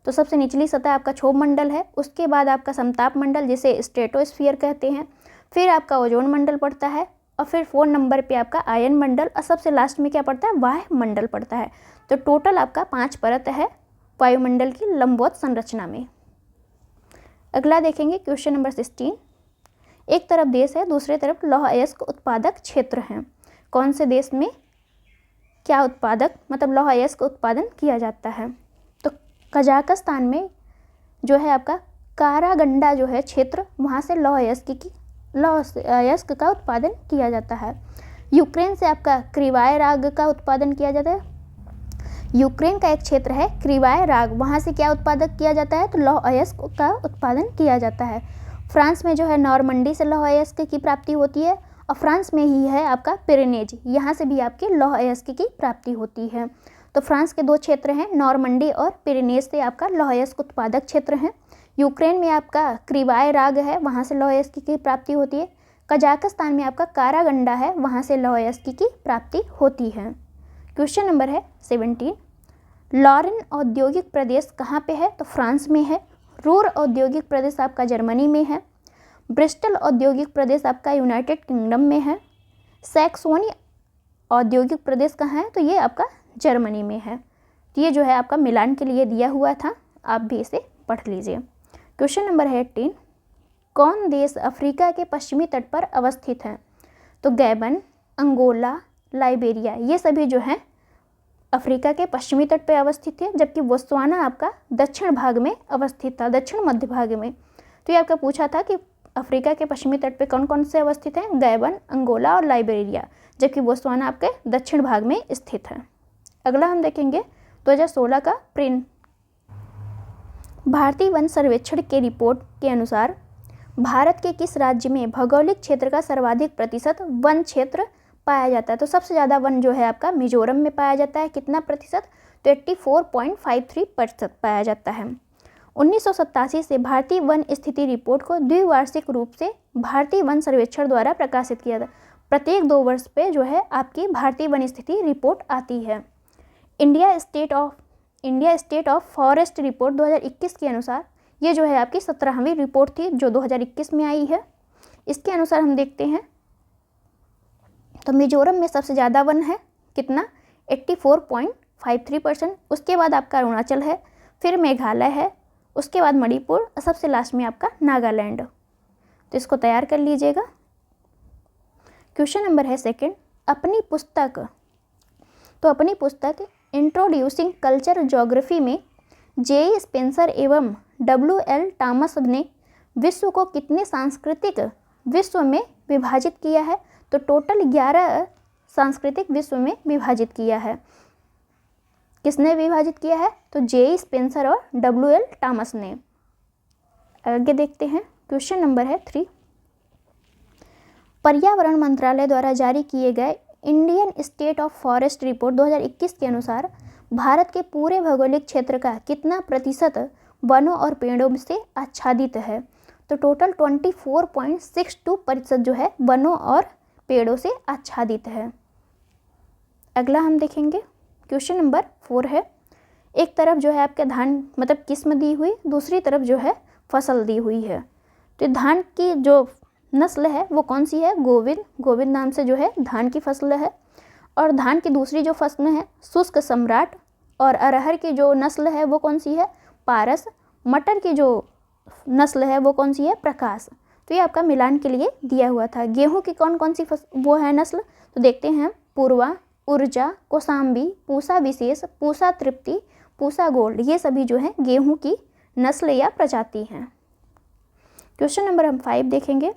तो सबसे निचली सतह आपका क्षोभ मंडल है। उसके बाद आपका समताप मंडल, जिसे स्ट्रेटोस्फियर कहते हैं। फिर आपका ओजोन मंडल पड़ता है, और फिर 4 नंबर पे आपका आयन मंडल, और सबसे लास्ट में क्या पड़ता है? वायु मंडल पड़ता है। तो टोटल आपका 5 परत है वायुमंडल की लंबवत संरचना में। अगला देखेंगे क्वेश्चन नंबर 16। एक तरफ देश है, दूसरे तरफ लौह अयस्क उत्पादक क्षेत्र हैं। कौन से देश में क्या उत्पादक मतलब लौह अयस्क उत्पादन किया जाता है? तो कजाकिस्तान में जो है आपका कारागंडा जो है क्षेत्र, वहाँ से लौह अयस्क का उत्पादन किया जाता है। यूक्रेन से आपका क्रिवाय राग का उत्पादन किया जाता है। यूक्रेन का एक क्षेत्र है क्रिवाय राग, वहाँ से क्या उत्पादक किया जाता है? तो लौह अयस्क का उत्पादन किया जाता है। फ्रांस में जो है नॉर्मंडी से लौह अयस्क की प्राप्ति होती है, और फ्रांस में ही है आपका पिरेनेज, यहाँ से भी आपकी लौह अयस्क की प्राप्ति होती है। तो फ्रांस के 2 क्षेत्र हैं, नॉर्मंडी और पिरेनेज से आपका लौह अयस्क उत्पादक क्षेत्र हैं। यूक्रेन में आपका क्रिवाय राग है, वहाँ से लौह अयस्क की प्राप्ति होती है। कजाकिस्तान में आपका कारागंडा है, वहाँ से लौह अयस्क की प्राप्ति होती है। क्वेश्चन नंबर है 17। लॉरेन औद्योगिक प्रदेश कहाँ पे है? तो फ्रांस में है। रूर औद्योगिक प्रदेश आपका जर्मनी में है। ब्रिस्टल औद्योगिक प्रदेश आपका यूनाइटेड किंगडम में है। सैक्सोनी औद्योगिक प्रदेश कहाँ है? तो ये आपका जर्मनी में है। तो ये जो है आपका मिलान के लिए दिया हुआ था, आप भी इसे पढ़ लीजिए। क्वेश्चन नंबर है 18। कौन देश अफ्रीका के पश्चिमी तट पर अवस्थित है? तो गैबन, अंगोला, लाइबेरिया, ये सभी जो हैं अफ्रीका के पश्चिमी तट पर अवस्थित है, जबकि बोत्सवाना आपका दक्षिण भाग में अवस्थित था, दक्षिण मध्य भाग में। तो ये आपका पूछा था कि अफ्रीका के पश्चिमी तट पे कौन कौन से अवस्थित हैं? गैबन, अंगोला और लाइबेरिया, जबकि बोत्सवाना आपके दक्षिण भाग में स्थित है। अगला हम देखेंगे 2016 का प्रिंट। भारतीय वन सर्वेक्षण के रिपोर्ट के अनुसार भारत के किस राज्य में भौगोलिक क्षेत्र का सर्वाधिक प्रतिशत वन क्षेत्र पाया जाता है? तो सबसे ज़्यादा वन जो है आपका मिजोरम में पाया जाता है। कितना प्रतिशत? तो 84.53% पाया जाता है। 1987 से भारतीय वन स्थिति रिपोर्ट को द्विवार्षिक रूप से भारतीय वन सर्वेक्षण द्वारा प्रकाशित किया था। प्रत्येक 2 वर्ष पे जो है आपकी भारतीय वन स्थिति रिपोर्ट आती है। India state of forest report 2021 के अनुसार ये जो है आपकी 17वीं रिपोर्ट थी, जो 2021 में आई है। इसके अनुसार हम देखते हैं तो मिजोरम में सबसे ज़्यादा वन है, कितना? 84.53%। उसके बाद आपका अरुणाचल है, फिर मेघालय है, उसके बाद मणिपुर, और सबसे लास्ट में आपका नागालैंड। तो इसको तैयार कर लीजिएगा। क्वेश्चन नंबर है 2। अपनी पुस्तक इंट्रोड्यूसिंग कल्चर ज्योग्राफी में जे स्पेंसर एवं WL टॉमस ने विश्व को कितने सांस्कृतिक विश्व में विभाजित किया है? तो टोटल 11 सांस्कृतिक विश्व में विभाजित किया है। किसने विभाजित किया है? तो जे स्पेंसर और WL टॉमस ने। आगे देखते हैं। क्वेश्चन नंबर है 3। पर्यावरण मंत्रालय द्वारा जारी किए गए Indian state of forest report 2021 के अनुसार भारत के पूरे भौगोलिक क्षेत्र का कितना प्रतिशत वनों और पेड़ों से आच्छादित है? तो टोटल 24.62% जो है वनों और पेड़ों से आच्छादित है। अगला हम देखेंगे। क्वेश्चन नंबर 4 है। एक तरफ जो है आपके धान मतलब किस्म दी हुई, दूसरी तरफ जो है फसल दी हुई है। तो धान की जो नस्ल है वो कौन सी है? गोविंद। गोविंद नाम से जो है धान की फसल है। और धान की दूसरी जो फसल है शुष्क सम्राट। और अरहर की जो नस्ल है वो कौन सी है? पारस। मटर की जो नस्ल है वो कौन सी है? प्रकाश। तो ये आपका मिलान के लिए दिया हुआ था। गेहूं की कौन कौन सी वो है नस्ल? तो देखते हैं, पूर्वा, ऊर्जा, कौसाम्बी, पूसा विशेष, पूसा तृप्ति, पूसा गोल्ड, ये सभी जो है गेहूं की नस्ल या प्रजाति हैं। क्वेश्चन नंबर हम 5 देखेंगे,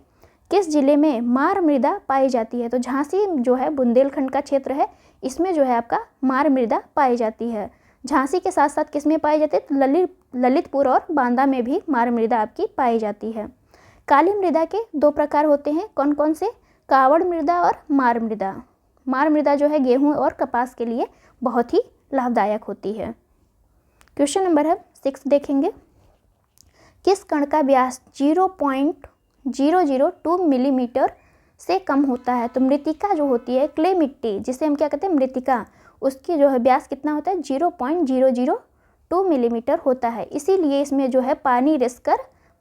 किस जिले में मार मृदा पाई जाती है? तो झांसी जो है बुंदेलखंड का क्षेत्र है, इसमें जो है आपका मार मृदा पाई जाती है। झांसी के साथ साथ किस में पाई जाती है? ललितपुर और बांदा में भी मार मृदा आपकी पाई जाती है। काली मृदा के 2 प्रकार होते हैं, कौन कौन से? कावड़ मृदा और मार मृदा। मार मृदा जो है गेहूं और कपास के लिए बहुत ही लाभदायक होती है। क्वेश्चन नंबर हम 6 देखेंगे, किस कण का व्यास 0.002 मिलीमीटर से कम होता है? तो मृतिका जो होती है, क्ले मिट्टी जिसे हम क्या कहते हैं? मृतिका, उसकी जो है व्यास कितना होता है? 0.002 मिलीमीटर होता है। इसीलिए इसमें जो है पानी रिसकर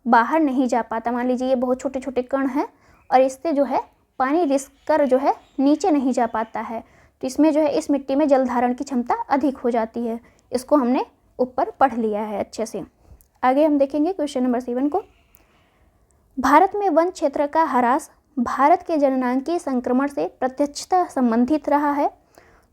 बाहर नहीं जा पाता। मान लीजिए ये बहुत छोटे छोटे कण हैं और इससे जो है पानी रिसकर जो है नीचे नहीं जा पाता है, तो इसमें जो है इस मिट्टी में जल धारण की क्षमता अधिक हो जाती है। इसको हमने ऊपर पढ़ लिया है अच्छे से। आगे हम देखेंगे क्वेश्चन नंबर 7 को, भारत में वन क्षेत्र का ह्रास भारत के जननांकीय संक्रमण से प्रत्यक्षतः संबंधित रहा है।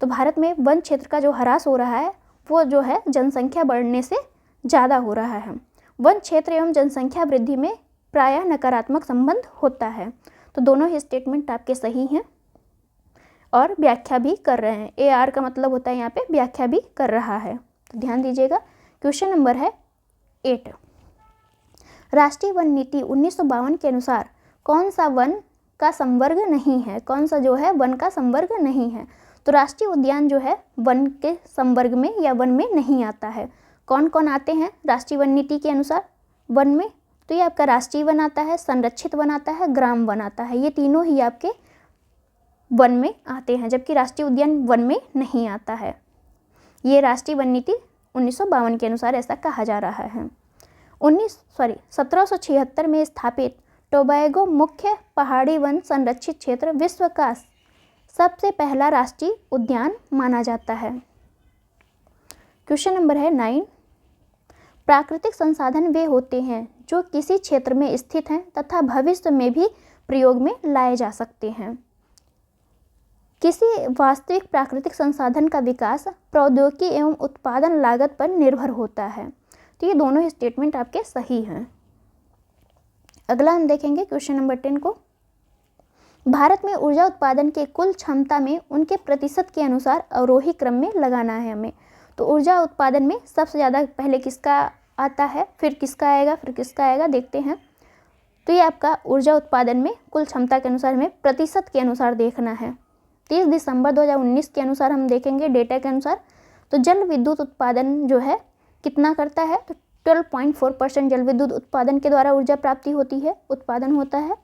तो भारत में वन क्षेत्र का जो ह्रास हो रहा है वो जो है जनसंख्या बढ़ने से ज़्यादा हो रहा है। वन क्षेत्र एवं जनसंख्या वृद्धि में प्रायः नकारात्मक संबंध होता है। तो दोनों ही स्टेटमेंट आपके सही हैं और व्याख्या भी कर रहे हैं। AR का मतलब होता है यहाँ पे व्याख्या भी कर रहा है, तो ध्यान दीजिएगा। क्वेश्चन नंबर है 8, राष्ट्रीय वन नीति 1952 के अनुसार कौन सा वन का संवर्ग नहीं है? कौन सा जो है वन का संवर्ग नहीं है? तो राष्ट्रीय उद्यान जो है वन के संवर्ग में या वन में नहीं आता है। कौन कौन आते हैं राष्ट्रीय वन नीति के अनुसार वन में? तो ये आपका राष्ट्रीय वन आता है, संरक्षित वन आता है, ग्राम वन आता है। ये तीनों ही आपके वन में आते हैं, जबकि राष्ट्रीय उद्यान वन में नहीं आता है। ये राष्ट्रीय वन नीति 1952 के अनुसार ऐसा कहा जा रहा है। 1776 में स्थापित टोबैगो मुख्य पहाड़ी वन संरक्षित क्षेत्र विश्व का सबसे पहला राष्ट्रीय उद्यान माना जाता है। क्वेश्चन नंबर है 9, प्राकृतिक संसाधन वे होते हैं जो किसी क्षेत्र में स्थित हैं तथा भविष्य में भी प्रयोग में लाए जा सकते हैं। किसी वास्तविक प्राकृतिक संसाधन का विकास प्रौद्योगिकी एवं उत्पादन लागत पर निर्भर होता है। तो ये दोनों ही स्टेटमेंट आपके सही हैं। अगला हम देखेंगे क्वेश्चन नंबर 10 को, भारत में ऊर्जा उत्पादन के कुल क्षमता में उनके प्रतिशत के अनुसार अवरोही क्रम में लगाना है हमें। तो ऊर्जा उत्पादन में सबसे ज़्यादा पहले किसका आता है, फिर किसका आएगा, फिर किसका आएगा, देखते हैं। तो ये आपका ऊर्जा उत्पादन में कुल क्षमता के अनुसार हमें प्रतिशत के अनुसार देखना है। 30 दिसंबर 2019 के अनुसार हम देखेंगे डेटा के अनुसार, तो जल विद्युत उत्पादन जो है कितना करता है? तो 12.4% जल विद्युत उत्पादन के द्वारा ऊर्जा प्राप्ति होती है, उत्पादन होता है।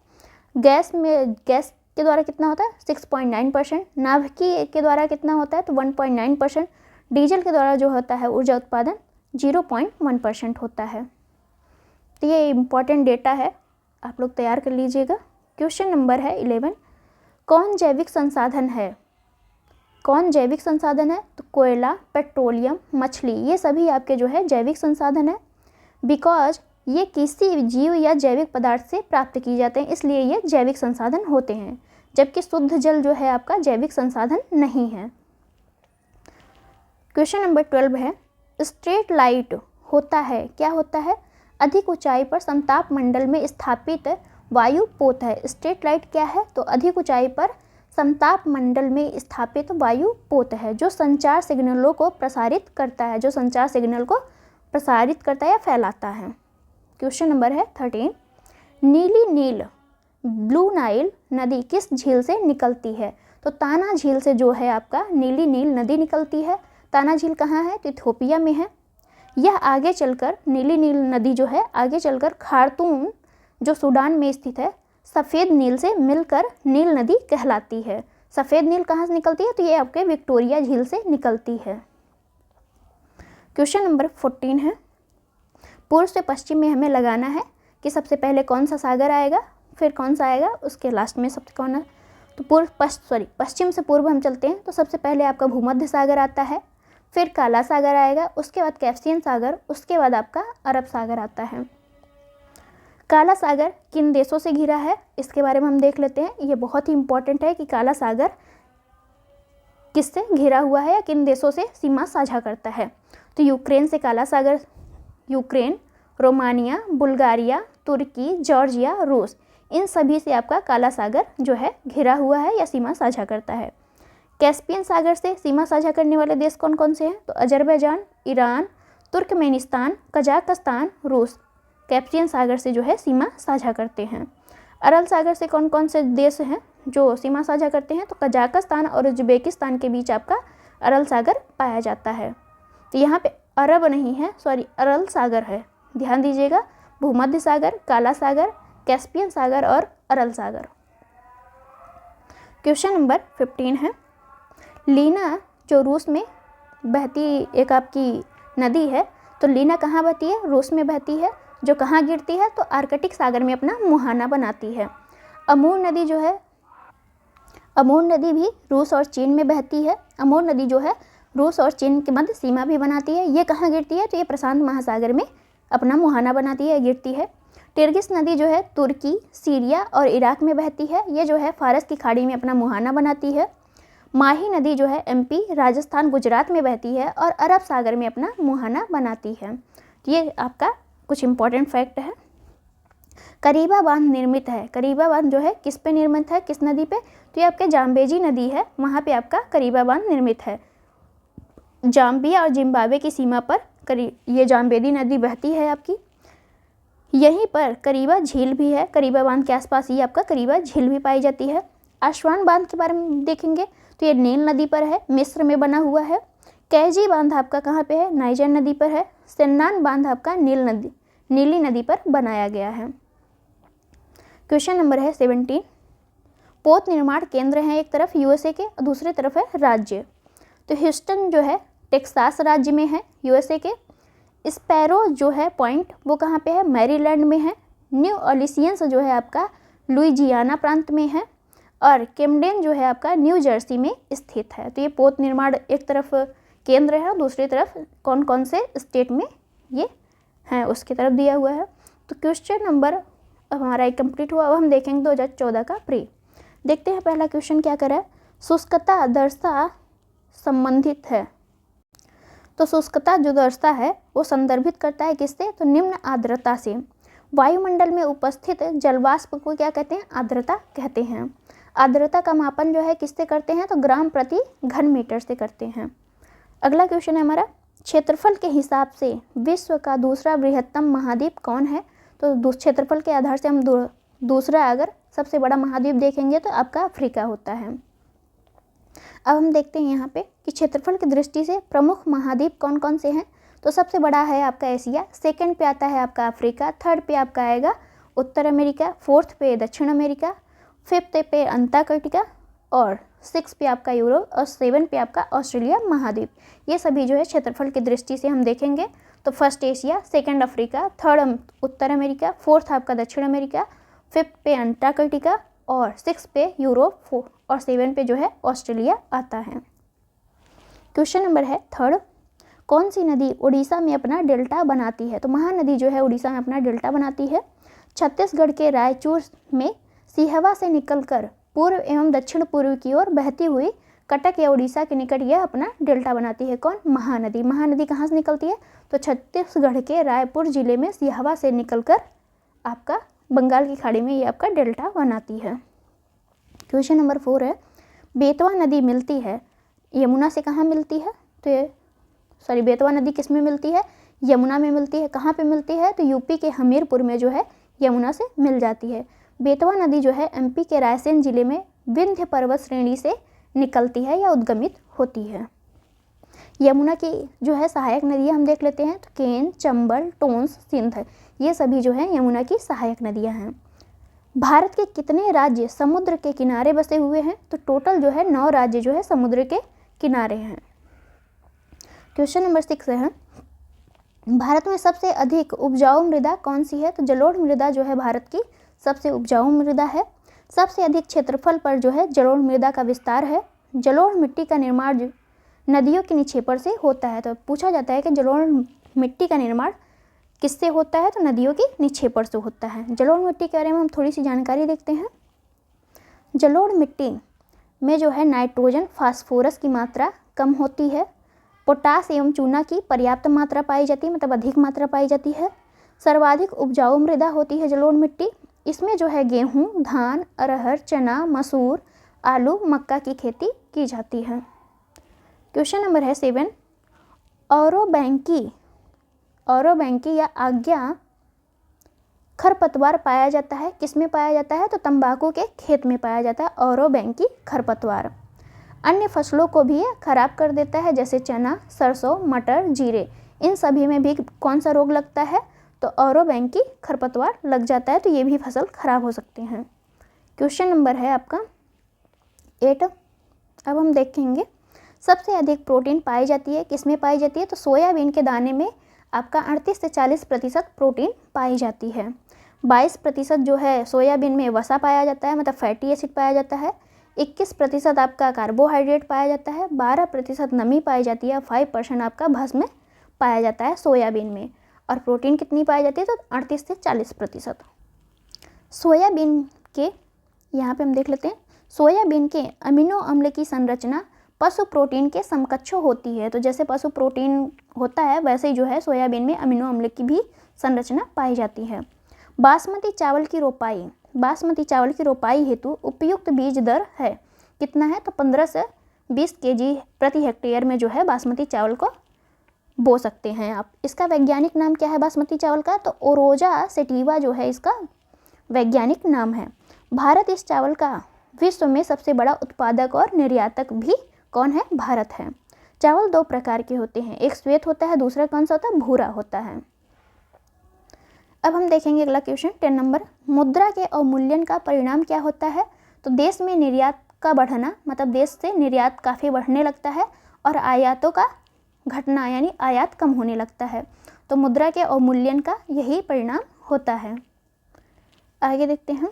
गैस के द्वारा कितना होता है? 6.9%। नाभिकीय के द्वारा कितना होता है? तो 1.9%। डीजल के द्वारा जो होता है ऊर्जा उत्पादन 0.1% होता है। तो ये इम्पॉर्टेंट डेटा है, आप लोग तैयार कर लीजिएगा। क्वेश्चन नंबर है 11, कौन जैविक संसाधन है? कौन जैविक संसाधन है? तो कोयला, पेट्रोलियम, मछली, ये सभी आपके जो है जैविक संसाधन है। बिकॉज ये किसी जीव या जैविक पदार्थ से प्राप्त किए जाते हैं, इसलिए ये जैविक संसाधन होते हैं, जबकि शुद्ध जल जो है आपका जैविक संसाधन नहीं है। क्वेश्चन नंबर 12 है, स्ट्रेट लाइट होता है, क्या होता है? अधिक ऊंचाई पर समताप मंडल में स्थापित वायु पोत है। स्ट्रेट लाइट क्या है? तो अधिक ऊंचाई पर समताप मंडल में स्थापित वायु पोत है जो संचार सिग्नलों को प्रसारित करता है, जो संचार सिग्नल को प्रसारित करता है या फैलाता है। क्वेश्चन नंबर है 13, नीली नील ब्लू नाइल नदी किस झील से निकलती है? तो ताना झील से जो है आपका नीली नील नदी निकलती है। ताना झील कहाँ है? तो इथियोपिया में है। यह आगे चलकर नीली नील नदी जो है आगे चलकर खार्तूम जो सूडान में स्थित है सफ़ेद नील से मिलकर नील नदी कहलाती है। सफ़ेद नील कहाँ से निकलती है? तो ये आपके विक्टोरिया झील से निकलती है। क्वेश्चन नंबर 14 है, पूर्व से पश्चिम में हमें लगाना है कि सबसे पहले कौन सा सागर आएगा, फिर कौन सा आएगा उसके लास्ट में सबसे कौन है, तो पश्चिम से पूर्व हम चलते हैं तो सबसे पहले आपका भूमध्य सागर आता है, फिर काला सागर आएगा, उसके बाद कैस्पियन सागर, उसके बाद आपका अरब सागर आता है। काला सागर किन देशों से घिरा है इसके बारे में हम देख लेते हैं। ये बहुत ही इंपॉर्टेंट है कि काला सागर किससे घिरा हुआ है या किन देशों से सीमा साझा करता है। तो यूक्रेन से काला सागर, यूक्रेन, रोमानिया, बुल्गारिया, तुर्की, जॉर्जिया, रूस, इन सभी से आपका काला सागर जो है घिरा हुआ है या सीमा साझा करता है। कैस्पियन सागर से सीमा साझा करने वाले देश कौन कौन से हैं, तो अजरबैजान, ईरान, तुर्कमेनिस्तान, कजाकिस्तान, रूस कैस्पियन सागर से जो है सीमा साझा करते हैं। अरल सागर से कौन कौन से देश हैं जो सीमा साझा करते हैं, तो कजाकिस्तान और उज्बेकिस्तान के बीच आपका अरल सागर पाया जाता है। तो यहाँ पे अरब नहीं है, अरल सागर है, ध्यान दीजिएगा। भूमध्य सागर, काला सागर, कैस्पियन सागर और अरल सागर। क्वेश्चन नंबर 15 है, लीना जो रूस में बहती एक आपकी नदी है, तो लीना कहाँ बहती है, रूस में बहती है, जो कहाँ गिरती है, तो आर्कटिक सागर में अपना मुहाना बनाती है। अमूर नदी जो है, अमूर नदी भी रूस और चीन में बहती है। अमूर नदी जो है रूस और चीन के मध्य सीमा भी बनाती है। ये कहाँ गिरती है, तो ये प्रशांत महासागर में अपना मुहाना बनाती है, गिरती है। टिर्गिस नदी जो है तुर्की, सीरिया और इराक में बहती है। ये जो है फारस की खाड़ी में अपना मुहाना बनाती है। माही नदी जो है एमपी, राजस्थान, गुजरात में बहती है और अरब सागर में अपना मुहाना बनाती है। ये आपका कुछ इंपॉर्टेंट फैक्ट है। करीबा बांध निर्मित है, करीबा बांध जो है किस पे निर्मित है, किस नदी पे, तो ये आपके जाम्बेजी नदी है, वहाँ पे आपका करीबा बांध निर्मित है। जाम्बिया और जिम्बाब्वे की सीमा पर ये जाम्बेदी नदी बहती है आपकी। यहीं पर करीबा झील भी है, करीबा बांध के आसपास ही आपका करीबा झील भी पाई जाती है। आसवान बांध के बारे में देखेंगे तो ये नील नदी पर है, मिस्र में बना हुआ है। कैजी बांध आपका कहाँ पे है, नाइजर नदी पर है। सेन्नान बांध आपका नीली नदी पर बनाया गया है। क्वेश्चन नंबर है 17, पोत निर्माण केंद्र है एक तरफ यूएसए के और दूसरी तरफ है राज्य। तो ह्यूस्टन जो है टेक्सास राज्य में है यूएसए के। स्पैरो जो है पॉइंट वो कहाँ पे है, मैरीलैंड में है। न्यू ऑलिसियंस जो है आपका लुइजियाना प्रांत में है और केम्डेन जो है आपका न्यू जर्सी में स्थित है। तो ये पोत निर्माण एक तरफ केंद्र है और दूसरी तरफ कौन कौन से स्टेट में ये है उसकी तरफ दिया हुआ है। तो क्वेश्चन नंबर अब हमारा एक कंप्लीट हुआ। अब हम देखेंगे 2014 का प्री। देखते हैं पहला क्वेश्चन क्या कर रहा है, शुष्कता दर्शा संबंधित है। तो शुष्कता जो दर्शा है वो संदर्भित करता है किससे, तो निम्न आर्द्रता से। वायुमंडल में उपस्थित जलवाष्प को क्या कहते हैं, आर्द्रता कहते हैं। आर्द्रता का मापन जो है किससे करते हैं, तो ग्राम प्रति घन मीटर से करते हैं। अगला क्वेश्चन है हमारा, क्षेत्रफल के हिसाब से विश्व का दूसरा बृहत्तम महाद्वीप कौन है। तो क्षेत्रफल के आधार से हम दूसरा अगर सबसे बड़ा महाद्वीप देखेंगे तो आपका अफ्रीका होता है। अब हम देखते हैं यहाँ पे कि क्षेत्रफल की दृष्टि से प्रमुख महाद्वीप कौन कौन से हैं। तो सबसे बड़ा है आपका एशिया, सेकंड पे आता है आपका अफ्रीका, थर्ड पे आपका आएगा उत्तर अमेरिका, फोर्थ पे दक्षिण अमेरिका, फिफ्थ पे अंटार्कटिका और सिक्स पे आपका यूरोप और सेवन पे आपका ऑस्ट्रेलिया महाद्वीप। ये सभी जो है क्षेत्रफल की दृष्टि से हम देखेंगे तो first Asia, second Africa, third उत्तर अमेरिका, फोर्थ आपका दक्षिण अमेरिका, फिफ्थ पे अंटार्कटिका और सिक्स पे यूरोप और सेवन पे जो है ऑस्ट्रेलिया आता है। क्वेश्चन नंबर है थर्ड, कौन सी नदी उड़ीसा में अपना डेल्टा बनाती है। तो महानदी जो है उड़ीसा में अपना डेल्टा बनाती है। छत्तीसगढ़ के रायचूर में सिहवा से निकलकर पूर्व एवं दक्षिण पूर्व की ओर बहती हुई कटक या उड़ीसा के निकट यह अपना डेल्टा बनाती है। कौन, महानदी। महानदी कहाँ से निकलती है, तो छत्तीसगढ़ के रायपुर जिले में सिहवा से निकलकर आपका बंगाल की खाड़ी में ये आपका डेल्टा बनाती है। क्वेश्चन नंबर 4 है, बेतवा नदी मिलती है यमुना से कहाँ मिलती है। तो ये बेतवा नदी किस में मिलती है, यमुना में मिलती है। कहाँ पे मिलती है, तो यूपी के हमीरपुर में जो है यमुना से मिल जाती है। बेतवा नदी जो है एमपी के रायसेन जिले में विंध्य पर्वत श्रेणी से निकलती है या उद्गमित होती है। यमुना की जो है सहायक नदियाँ हम देख लेते हैं तो केन, चंबल, टोंस, सिंध, ये सभी जो है यमुना की सहायक नदियाँ हैं। भारत के कितने राज्य समुद्र के किनारे बसे हुए हैं। तो टोटल जो है 9 राज्य जो है समुद्र के किनारे हैं। क्वेश्चन नंबर 6 है, भारत में सबसे अधिक उपजाऊ मृदा कौन सी है। तो जलोढ़ मृदा जो है भारत की सबसे उपजाऊ मृदा है। सबसे अधिक क्षेत्रफल पर जो है जलोढ़ मृदा का विस्तार है। जलोढ़ मिट्टी का निर्माण नदियों के निक्षेपण से होता है। तो पूछा जाता है कि जलोढ़ मिट्टी का निर्माण किससे होता है, तो नदियों की निक्षेपण से होता है। जलोढ़ मिट्टी के बारे में हम थोड़ी सी जानकारी देखते हैं। जलोढ़ मिट्टी में जो है नाइट्रोजन फास्फोरस की मात्रा कम होती है। पोटास एवं चूना की पर्याप्त मात्रा पाई जाती है, मतलब अधिक मात्रा पाई जाती है। सर्वाधिक उपजाऊ मृदा होती है जलोढ़ मिट्टी। इसमें जो है गेहूँ, धान, अरहर, चना, मसूर, आलू, मक्का की खेती की जाती है। क्वेश्चन नंबर है 7। औरोबैंकी या आज्ञा खरपतवार पाया जाता है। किसमें पाया जाता है, तो तंबाकू के खेत में पाया जाता है औरोबैंकी खरपतवार। अन्य फसलों को भी खराब कर देता है, जैसे चना, सरसों, मटर, जीरे। इन सभी में भी कौन सा रोग लगता है, तो औरोबैंकी खरपतवार लग जाता है, तो ये भी फसल खराब हो सकते हैं। क्वेश्चन नंबर है आपका 8। अब हम देखेंगे सबसे अधिक प्रोटीन पाई जाती है। किसमें पाई जाती है, तो सोयाबीन के दाने में आपका 38 से 40% प्रोटीन पाई जाती है। 22% जो है सोयाबीन में वसा पाया जाता है, मतलब फैटी एसिड पाया जाता है। 21% आपका कार्बोहाइड्रेट पाया जाता है। 12% नमी पाई जाती है। 5% आपका भस्म पाया जाता है सोयाबीन में। और प्रोटीन कितनी पाई जाती है, तो 38 से 40%। सोयाबीन के यहाँ पे हम देख लेते हैं, सोयाबीन के अमीनो अम्ल की संरचना पशु प्रोटीन के समकक्ष होती है। तो जैसे पशु प्रोटीन होता है वैसे ही जो है सोयाबीन में अमीनो अम्ल की भी संरचना पाई जाती है। बासमती चावल की रोपाई हेतु उपयुक्त बीज दर है कितना है, तो 15 से 20 kg प्रति हेक्टेयर में जो है बासमती चावल को बो सकते हैं आप। इसका वैज्ञानिक नाम क्या है बासमती चावल का, तो ओरोजा सेटिवा जो है इसका वैज्ञानिक नाम है। भारत इस चावल का विश्व में सबसे बड़ा उत्पादक और निर्यातक भी कौन है, भारत है। चावल 2 प्रकार के होते हैं, एक श्वेत होता है, दूसरा कौन सा होता है, भूरा होता है। अब हम देखेंगे अगला क्वेश्चन 10 नंबर। मुद्रा के अवमूल्यन का परिणाम क्या होता है, तो देश में निर्यात का बढ़ना, मतलब देश से निर्यात काफ़ी बढ़ने लगता है और आयातों का घटना यानी आयात कम होने लगता है। तो मुद्रा के अवमूल्यन का यही परिणाम होता है। आगे देखते हैं,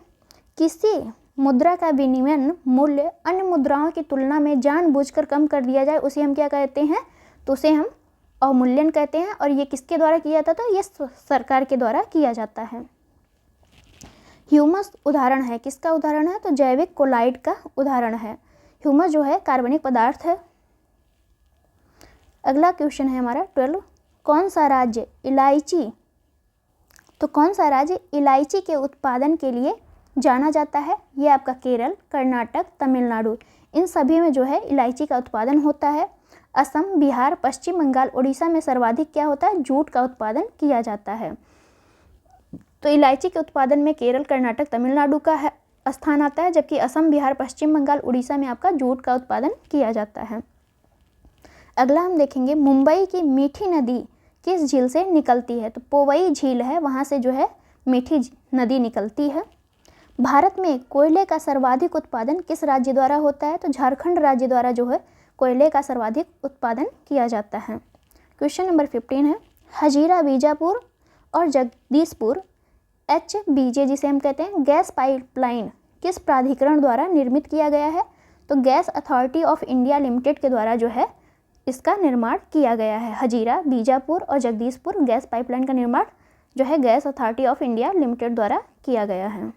किसी मुद्रा का विनिमय मूल्य अन्य मुद्राओं की तुलना में जानबूझकर कम कर दिया जाए उसे हम क्या कहते हैं, तो उसे हम अवमूल्यन कहते हैं। और ये किसके द्वारा किया जाता है, तो ये सरकार के द्वारा किया जाता है। ह्यूमस उदाहरण है, किसका उदाहरण है, तो जैविक कोलाइड का उदाहरण है। ह्यूमस जो है कार्बनिक पदार्थ है। अगला क्वेश्चन है हमारा 12। कौन सा राज्य इलायची के उत्पादन के लिए जाना जाता है, ये आपका केरल, कर्नाटक, तमिलनाडु। इन सभी में जो है इलायची का उत्पादन होता है। असम, बिहार, पश्चिम बंगाल, उड़ीसा में सर्वाधिक क्या होता है, जूट का उत्पादन किया जाता है। तो इलायची के उत्पादन में केरल, कर्नाटक, तमिलनाडु का स्थान आता है, जबकि असम, बिहार, पश्चिम बंगाल, उड़ीसा में आपका जूट का उत्पादन किया जाता है। अगला हम देखेंगे, मुंबई की मीठी नदी किस झील से निकलती है, तो पोवई झील है, वहाँ से जो है मीठी नदी निकलती है। भारत में कोयले का सर्वाधिक उत्पादन किस राज्य द्वारा होता है, तो झारखंड राज्य द्वारा जो है कोयले का सर्वाधिक उत्पादन किया जाता है। क्वेश्चन नंबर 15 है, हजीरा बीजापुर और जगदीशपुर HBJ जिसे हम कहते हैं गैस पाइपलाइन किस प्राधिकरण द्वारा निर्मित किया गया है, तो gas authority of India limited के द्वारा जो है इसका निर्माण किया गया है। हजीरा, बीजापुर और जगदीशपुर गैस पाइपलाइन का निर्माण जो है gas authority of India limited द्वारा किया गया है।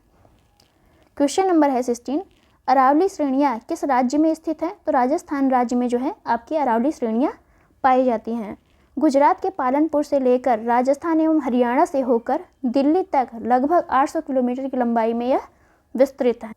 क्वेश्चन नंबर है 16। अरावली श्रेणियाँ किस राज्य में स्थित है, तो राजस्थान राज्य में जो है आपकी अरावली श्रेणियाँ पाई जाती हैं। गुजरात के पालनपुर से लेकर राजस्थान एवं हरियाणा से होकर दिल्ली तक लगभग 800 किलोमीटर की लंबाई में यह विस्तृत है।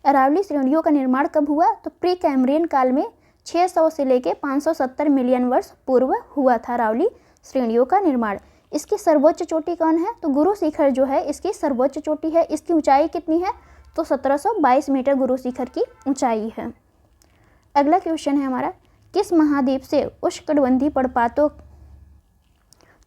अरावली श्रेणियों का निर्माण कब हुआ, तो प्री कैम्ब्रियन काल में 600 से लेकर 570 मिलियन वर्ष पूर्व हुआ था अरावली श्रेणियों का निर्माण। इसकी सर्वोच्च चोटी कौन है, तो गुरु शिखर जो है इसकी सर्वोच्च चोटी है। इसकी ऊंचाई कितनी है, तो 1722 मीटर गुरु शिखर की ऊंचाई है। अगला क्वेश्चन है हमारा, किस महाद्वीप से उष्णकटिबंधीय पर्णपातों,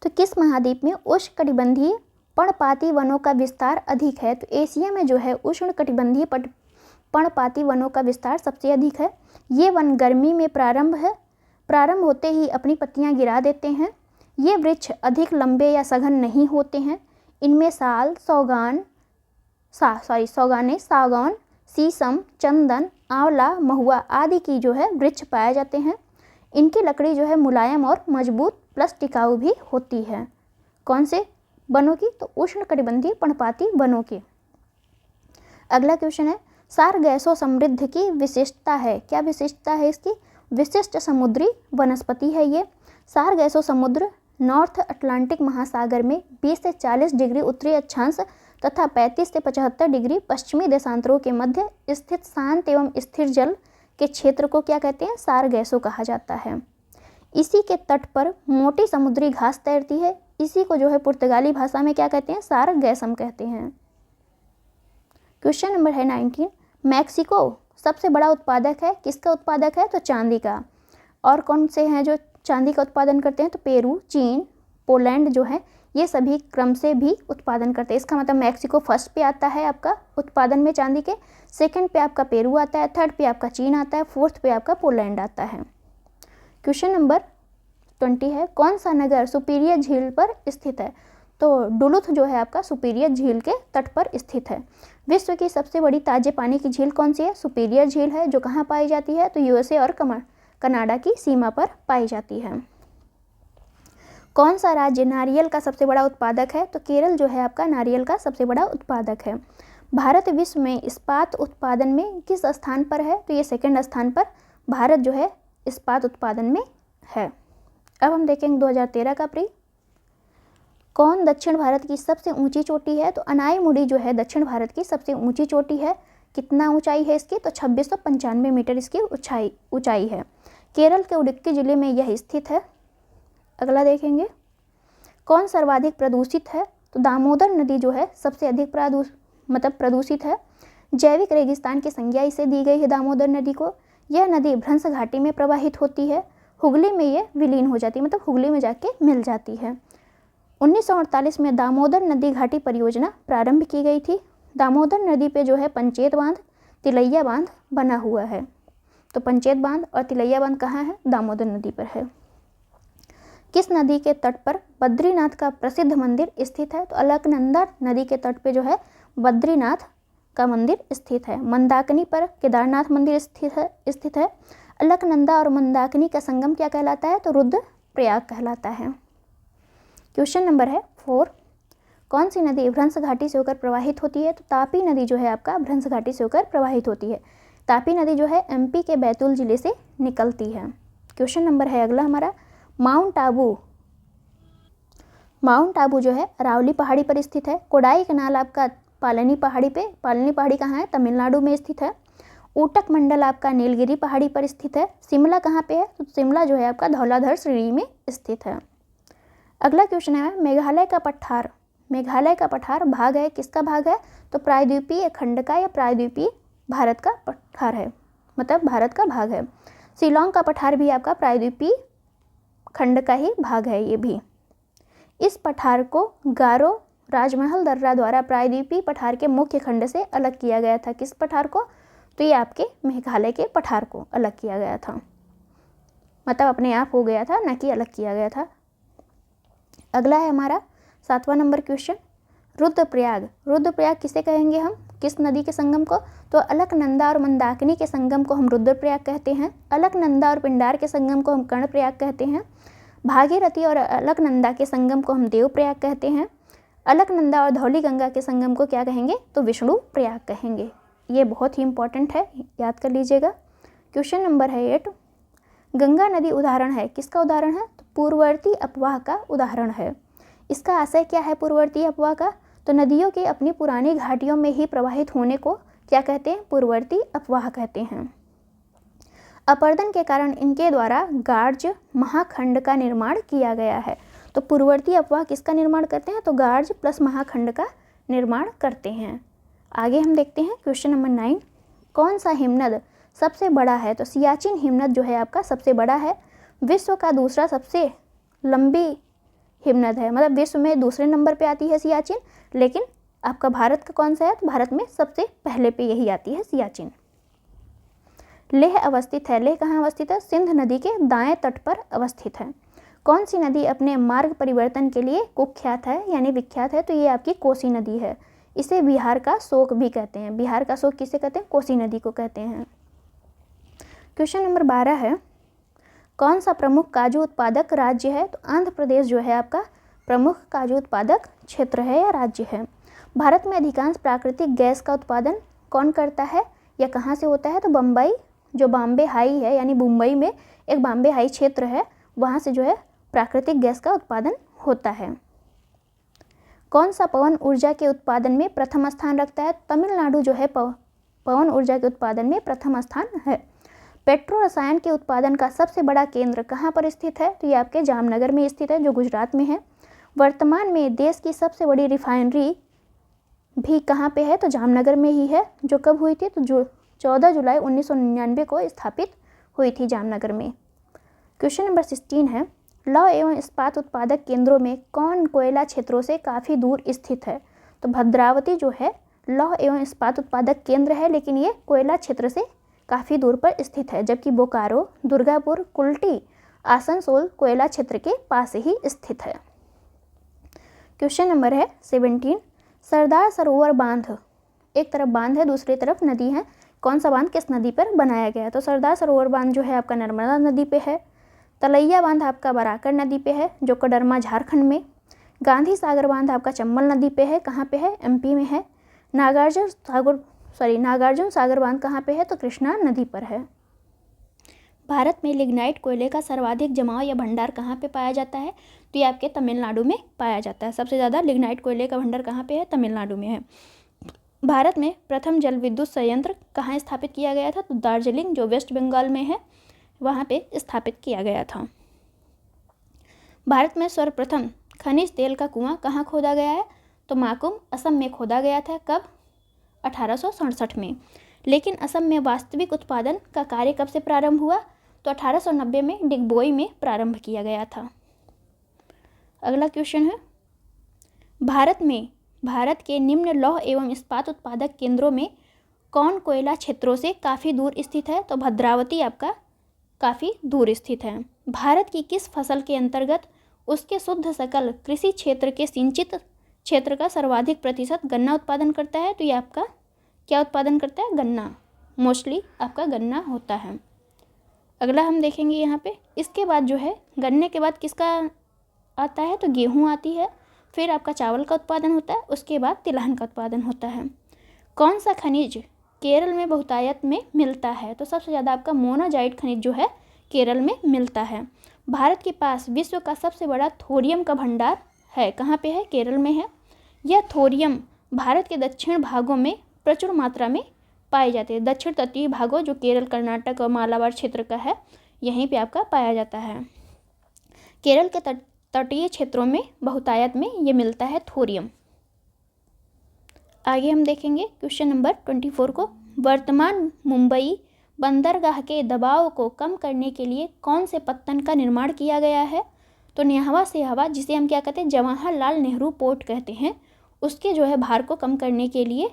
तो किस महाद्वीप में उष्णकटिबंधीय पर्णपाती वनों का विस्तार अधिक है, तो एशिया में जो है उष्णकटिबंधीय पर्णपाती वनों का विस्तार सबसे अधिक है। ये वन गर्मी में प्रारंभ होते ही अपनी पत्तियां गिरा देते हैं। ये वृक्ष अधिक लंबे या सघन नहीं होते हैं। इनमें साल, सौगान, सौगाने, सागौन, शीशम, चंदन, आंवला, महुआ आदि की जो है वृक्ष पाए जाते हैं। इनकी लकड़ी जो है मुलायम और मजबूत प्लस टिकाऊ भी होती है। कौन से वनों की? तो उष्णकटिबंधीय पर्णपाती वनों की। अगला क्वेश्चन है, सार गैसों समृद्ध की विशेषता है। क्या विशेषता है इसकी? विशिष्ट समुद्री वनस्पति है ये। सार गैसों समुद्र नॉर्थ अटलांटिक महासागर में 20 से 40 डिग्री उत्तरी अक्षांश तथा 35 से 75 डिग्री पश्चिमी देशांतरों के मध्य स्थित शांत एवं स्थिर जल के क्षेत्र को क्या कहते हैं? सार गैसों कहा जाता है। इसी के तट पर मोटी समुद्री घास तैरती है। इसी को जो है पुर्तगाली भाषा में क्या कहते हैं? सार गैसम कहते हैं। क्वेश्चन नंबर है 19, मैक्सिको सबसे बड़ा उत्पादक है। किसका उत्पादक है? तो चांदी का। और कौन से हैं जो चांदी का उत्पादन करते हैं? तो पेरू, चीन, पोलैंड जो है ये सभी क्रम से भी उत्पादन करते हैं। इसका मतलब मैक्सिको फर्स्ट पे आता है आपका उत्पादन में चांदी के, सेकंड पे आपका पेरू आता है, थर्ड पे आपका चीन आता है, फोर्थ पे आपका पोलैंड आता है। क्वेश्चन नंबर 20 है, कौन सा नगर सुपीरियर झील पर स्थित है? तो डुलुथ जो है आपका सुपीरियर झील के तट पर स्थित है। विश्व की सबसे बड़ी ताजे पानी की झील कौन सी है? सुपीरियर झील है। जो कहाँ पाई जाती है? तो यूएसए और कनाडा की सीमा पर पाई जाती है। कौन सा राज्य नारियल का सबसे बड़ा उत्पादक है? तो केरल जो है आपका नारियल का सबसे बड़ा उत्पादक है। भारत विश्व में इस्पात उत्पादन में किस स्थान पर है? तो ये सेकंड स्थान पर भारत जो है इस्पात उत्पादन में है। अब हम देखेंगे 2013 का प्री। कौन दक्षिण भारत की सबसे ऊंची चोटी है? तो अनाईमुड़ी जो है दक्षिण भारत की सबसे ऊंची चोटी है। कितना ऊंचाई है इसकी? तो 2695 मीटर इसकी ऊंचाई है। केरल के उडुक्की जिले में यह स्थित है। अगला देखेंगे, कौन सर्वाधिक प्रदूषित है? तो दामोदर नदी जो है सबसे अधिक प्रदूषित है। जैविक रेगिस्तान की संज्ञा इसे दी गई है दामोदर नदी को। यह नदी भ्रंश घाटी में प्रवाहित होती है। हुगली में ये विलीन हो जाती है, मतलब हुगली में जाके मिल जाती है। 1948 में दामोदर नदी घाटी परियोजना प्रारंभ की गई थी। दामोदर नदी पे जो है पंचेत बांध, तिलैया बांध बना हुआ है। तो पंचेत बांध और तिलैया बांध कहाँ है? दामोदर नदी पर है। किस नदी के तट पर बद्रीनाथ का प्रसिद्ध मंदिर स्थित है? तो अलकनंदा नदी के तट पे जो है बद्रीनाथ का मंदिर स्थित है। मंदाकिनी पर केदारनाथ मंदिर स्थित है। अलकनंदा और मंदाकिनी का संगम क्या कहलाता है? तो रुद्रप्रयाग कहलाता है। क्वेश्चन नंबर है 4, कौन सी नदी भ्रंश घाटी से होकर प्रवाहित होती है? तो तापी नदी जो है आपका भ्रंश घाटी से होकर प्रवाहित होती है। तापी नदी जो है एमपी के बैतूल जिले से निकलती है। क्वेश्चन नंबर है अगला हमारा, माउंट आबू जो है अरावली पहाड़ी पर स्थित है। कोडाई कनाल आपका पालनी पहाड़ी कहाँ है? तमिलनाडु में स्थित है। ऊटक मंडल आपका नीलगिरी पहाड़ी पर स्थित है। शिमला कहाँ पे है? तो शिमला जो है आपका धौलाधर श्रेणी में स्थित है। अगला क्वेश्चन है, मेघालय का पठार भाग है। किसका भाग है? तो प्रायद्वीपीय खंड का या प्रायद्वीपीय भारत का पठार है, मतलब भारत का भाग है। शिलोंग का पठार भी आपका प्रायद्वीपीय खंड का ही भाग है ये भी। इस पठार को गारो राजमहल दर्रा द्वारा प्रायद्वीपीय पठार के मुख्य खंड से अलग किया गया था। किस पठार को? तो ये आपके मेघालय के पठार को अलग किया गया था, मतलब अपने आप हो गया था, ना कि अलग किया गया था। अगला है हमारा 7वां नंबर क्वेश्चन, रुद्रप्रयाग किसे कहेंगे हम? किस नदी के संगम को? तो अलकनंदा और मंदाकिनी के संगम को हम रुद्रप्रयाग कहते हैं। अलकनंदा और पिंडार के संगम को हम कर्णप्रयाग कहते हैं। भागीरथी और अलकनंदा के संगम को हम देवप्रयाग कहते हैं। अलकनंदा और धौली गंगा के संगम को क्या कहेंगे? तो विष्णु प्रयाग कहेंगे। ये बहुत ही इंपॉर्टेंट है, याद कर लीजिएगा। क्वेश्चन नंबर है 8, गंगा नदी उदाहरण है। किसका उदाहरण है? तो पूर्ववर्ती अपवाह का उदाहरण है। इसका आशय क्या है पूर्ववर्ती अपवाह का? तो नदियों के अपनी पुरानी घाटियों में ही प्रवाहित होने को क्या कहते हैं? पूर्ववर्ती अपवाह कहते हैं। अपर्दन के कारण इनके द्वारा गार्ज महाखंड का निर्माण किया गया है। तो पूर्ववर्ती अपवाह किसका निर्माण करते हैं? तो गार्ज प्लस महाखंड का निर्माण करते हैं। आगे हम देखते हैं क्वेश्चन नंबर 9, कौन सा हिमनद सबसे बड़ा है? तो सियाचिन हिमनद जो है आपका सबसे बड़ा है। विश्व का दूसरा सबसे लंबी हिमनद है, मतलब विश्व में दूसरे नंबर पे आती है सियाचिन, लेकिन आपका भारत का कौन सा है? तो भारत में सबसे पहले पे यही आती है सियाचिन। लेह अवस्थित है। लेह कहाँ अवस्थित है? सिंध नदी के दाएं तट पर अवस्थित है। कौन सी नदी अपने मार्ग परिवर्तन के लिए कुख्यात है यानी विख्यात है? तो ये आपकी कोसी नदी है। इसे बिहार का शोक भी कहते हैं। बिहार का शोक किसे कहते हैं? कोसी नदी को कहते हैं। क्वेश्चन नंबर 12 है, कौन सा प्रमुख काजू उत्पादक राज्य है? तो आंध्र प्रदेश जो है आपका प्रमुख काजू उत्पादक क्षेत्र है या राज्य है। भारत में अधिकांश प्राकृतिक गैस का उत्पादन कौन करता है या कहाँ से होता है? तो बम्बई, जो बॉम्बे हाई है, यानी मुंबई में एक बॉम्बे हाई क्षेत्र है, वहाँ से जो है प्राकृतिक गैस का उत्पादन होता है। कौन सा पवन ऊर्जा के उत्पादन में प्रथम स्थान रखता है? तमिलनाडु जो है पवन ऊर्जा के उत्पादन में प्रथम स्थान है। पेट्रो रसायन के उत्पादन का सबसे बड़ा केंद्र कहाँ पर स्थित है? तो ये आपके जामनगर में स्थित है, जो गुजरात में है। वर्तमान में देश की सबसे बड़ी रिफाइनरी भी कहाँ पे है? तो जामनगर में ही है, जो कब हुई थी? तो 14 जुलाई 1999 को स्थापित हुई थी जामनगर में। क्वेश्चन नंबर 16 है, लौह एवं इस्पात उत्पादक केंद्रों में कौन कोयला क्षेत्रों से काफ़ी दूर स्थित है? तो भद्रावती जो है लौह एवं इस्पात उत्पादक केंद्र है, लेकिन ये कोयला क्षेत्र से काफ़ी दूर पर स्थित है, जबकि बोकारो, दुर्गापुर, कुल्टी, आसनसोल कोयला क्षेत्र के पास ही स्थित है। क्वेश्चन नंबर है 17, सरदार सरोवर बांध, एक तरफ बांध है, दूसरी तरफ नदी है, कौन सा बांध किस नदी पर बनाया गया है? तो सरदार सरोवर बांध जो है आपका नर्मदा नदी पे है। तलैया बांध आपका बराकर नदी पे है, जो कोडरमा झारखंड में। गांधी सागर बांध आपका चंबल नदी पे है, कहाँ पे है? एमपी में है। नागार्जुन सागर बांध कहाँ पे है? तो कृष्णा नदी पर है। भारत में लिग्नाइट कोयले का सर्वाधिक जमाव या भंडार कहाँ पे पाया जाता है? तो ये आपके तमिलनाडु में पाया जाता है। सबसे ज़्यादा लिग्नाइट कोयले का भंडार कहाँ पे है? तमिलनाडु में है। भारत में प्रथम जल विद्युत संयंत्र कहाँ स्थापित किया गया था? तो दार्जिलिंग, जो वेस्ट बंगाल में है, वहाँ पे स्थापित किया गया था। भारत में सर्वप्रथम खनिज तेल का कुआं कहाँ खोदा गया है? तो माकुम, असम में खोदा गया था। कब? 1867 में। लेकिन असम में वास्तविक उत्पादन का कार्य कब से प्रारंभ हुआ? तो 1890 में डिगबोई में प्रारंभ किया गया था। अगला क्वेश्चन है, भारत के निम्न लौह एवं इस्पात उत्पादक केंद्रों में कौन कोयला क्षेत्रों से काफ़ी दूर स्थित है? तो भद्रावती आपका काफ़ी दूर स्थित है। भारत की किस फसल के अंतर्गत उसके शुद्ध सकल कृषि क्षेत्र के सिंचित क्षेत्र का सर्वाधिक प्रतिशत गन्ना उत्पादन करता है? तो ये आपका क्या उत्पादन करता है? गन्ना, मोस्टली आपका गन्ना होता है। अगला हम देखेंगे यहाँ पे, इसके बाद जो है गन्ने के बाद किसका आता है? तो गेहूँ आती है, फिर आपका चावल का उत्पादन होता है, उसके बाद तिलहन का उत्पादन होता है। कौन सा खनिज केरल में बहुतायत में मिलता है? तो सबसे ज़्यादा आपका मोनाजाइट खनिज जो है केरल में मिलता है। भारत के पास विश्व का सबसे बड़ा थोरियम का भंडार है, कहाँ पे है? केरल में है। यह थोरियम भारत के दक्षिण भागों में प्रचुर मात्रा में पाए जाते हैं। दक्षिण तटीय भागों, जो केरल, कर्नाटक और मालाबार क्षेत्र का है, यहीं पे आपका पाया जाता है। केरल के तटीय क्षेत्रों में बहुतायत में ये मिलता है थोरियम। आगे हम देखेंगे क्वेश्चन नंबर 24 को, वर्तमान मुंबई बंदरगाह के दबाव को कम करने के लिए कौन से पत्तन का निर्माण किया गया है? तो न्याहवा से हवा, जिसे हम क्या कहते हैं? जवाहरलाल नेहरू पोर्ट कहते हैं, उसके जो है भार को कम करने के लिए,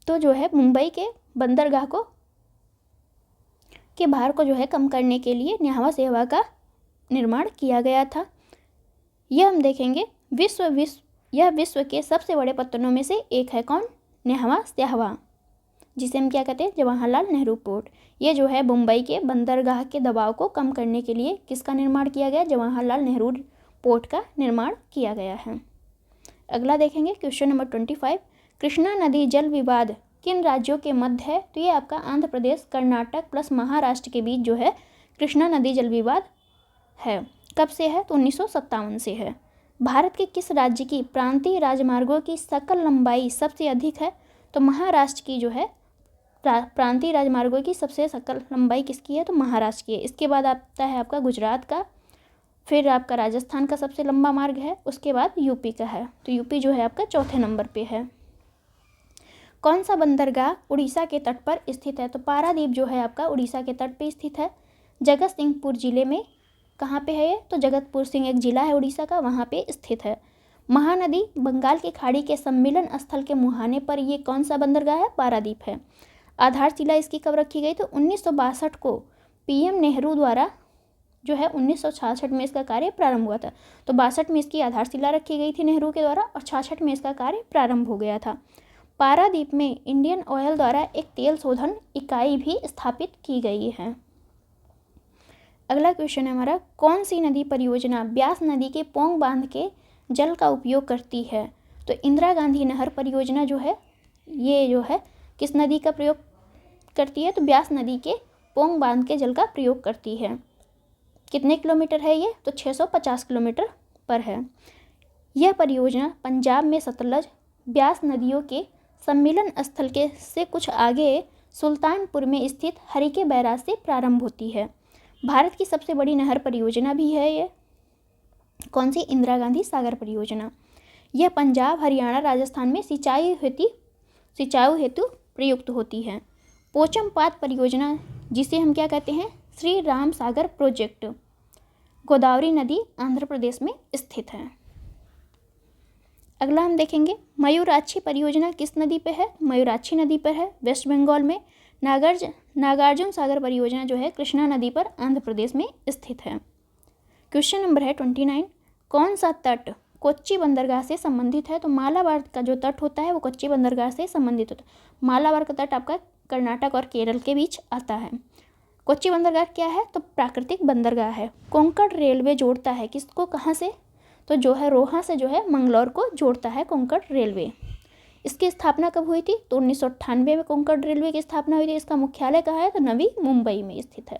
तो जो है मुंबई के बंदरगाह के भार को जो है कम करने के लिए न्याहवा से हवा का निर्माण किया गया था। यह हम देखेंगे यह विश्व के सबसे बड़े पत्तनों में से एक है। कौन? न्याहवा से हवा, जिसे हम क्या कहते हैं? जवाहरलाल नेहरू पोर्ट। ये जो है मुंबई के बंदरगाह के दबाव को कम करने के लिए किसका निर्माण किया गया? जवाहरलाल नेहरू पोर्ट का निर्माण किया गया है। अगला देखेंगे क्वेश्चन नंबर 25, कृष्णा नदी जल विवाद किन राज्यों के मध्य है? तो ये आपका आंध्र प्रदेश, कर्नाटक प्लस महाराष्ट्र के बीच जो है कृष्णा नदी जल विवाद है। कब से है? तो 1957 से है। भारत के किस राज्य की प्रांतीय राजमार्गों की सकल लंबाई सबसे अधिक है? तो महाराष्ट्र की जो है प्रांतीय राजमार्गों की सबसे सकल लंबाई किसकी है? तो महाराष्ट्र की है। इसके बाद आता है आपका गुजरात का, फिर आपका राजस्थान का सबसे लंबा मार्ग है, उसके बाद यूपी का है। तो यूपी जो है आपका चौथे नंबर पे है। कौन सा बंदरगाह उड़ीसा के तट पर स्थित है? तो पारादीप जो है आपका उड़ीसा के तट पे स्थित है। जगत सिंहपुर जिले में कहाँ पे है ये? तो जगतपुर सिंह एक जिला है उड़ीसा का, वहाँ पे स्थित है। महानदी बंगाल की खाड़ी के सम्मिलन स्थल के मुहाने पर ये कौन सा बंदरगाह है? पारादीप है। आधारशिला इसकी कब रखी गई? तो 1962 को पीएम नेहरू द्वारा जो है 1966 में इसका कार्य प्रारंभ हुआ था। तो 62 में इसकी आधारशिला रखी गई थी नेहरू के द्वारा और 66 में इसका कार्य प्रारंभ हो गया था। पारादीप में इंडियन ऑयल द्वारा एक तेल शोधन इकाई भी स्थापित की गई है। अगला क्वेश्चन है हमारा, कौन सी नदी परियोजना ब्यास नदी के पोंग बांध के जल का उपयोग करती है? तो इंदिरा गांधी नहर परियोजना जो है ये जो है किस नदी का प्रयोग करती है? तो ब्यास नदी के पोंग बांध के जल का प्रयोग करती है। कितने किलोमीटर है ये? तो 650 किलोमीटर पर है। यह परियोजना पंजाब में सतलज ब्यास नदियों के सम्मिलन स्थल के से कुछ आगे सुल्तानपुर में स्थित हरिके बैराज से प्रारंभ होती है। भारत की सबसे बड़ी नहर परियोजना भी है ये। कौन सी? इंदिरा गांधी सागर परियोजना। यह पंजाब, हरियाणा, राजस्थान में सिंचाई हेतु प्रयुक्त होती है। पोचमपात परियोजना, जिसे हम क्या कहते हैं? श्री राम सागर प्रोजेक्ट, गोदावरी नदी आंध्र प्रदेश में स्थित है। अगला हम देखेंगे, मयूराक्षी परियोजना किस नदी पे है? मयूराक्षी नदी पर है, वेस्ट बंगाल में। नागार्जुन सागर परियोजना जो है कृष्णा नदी पर आंध्र प्रदेश में स्थित है। क्वेश्चन नंबर है 29, कौन सा तट कोच्चि बंदरगाह से संबंधित है? तो मालाबार का जो तट होता है वो कोच्चि बंदरगाह से संबंधित होता है। मालाबार का तट आपका कर्नाटक और केरल के बीच आता है। कोच्चि बंदरगाह क्या है? तो प्राकृतिक बंदरगाह है। कोंकण रेलवे जोड़ता है किसको कहाँ से? तो जो है रोहा से जो है मंगलौर को जोड़ता है कोंकण रेलवे। इसकी स्थापना कब हुई थी? तो 1998 में कोंकण रेलवे की स्थापना हुई थी। इसका मुख्यालय कहाँ है? तो नवी मुंबई में स्थित है।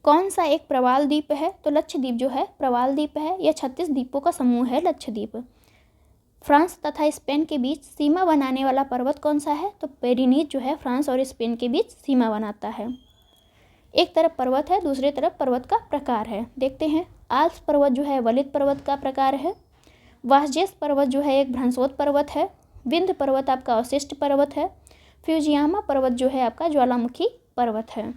कौन सा एक प्रवाल द्वीप है? तो लक्षद्वीप जो है प्रवाल द्वीप है। यह 36 द्वीपों का समूह है लक्षद्वीप। फ्रांस तथा स्पेन के बीच सीमा बनाने वाला पर्वत कौन सा है? तो पेरिनीज जो है फ्रांस और स्पेन के बीच सीमा बनाता है। एक तरफ पर्वत है, दूसरी तरफ पर्वत का प्रकार है। देखते हैं, आल्प्स पर्वत जो है वलित पर्वत का प्रकार है। वासजेस पर्वत जो है एक भ्रंशोत पर्वत है। विंध्य पर्वत आपका अवशिष्ट पर्वत है। फ्यूजियामा पर्वत जो है आपका ज्वालामुखी पर्वत है।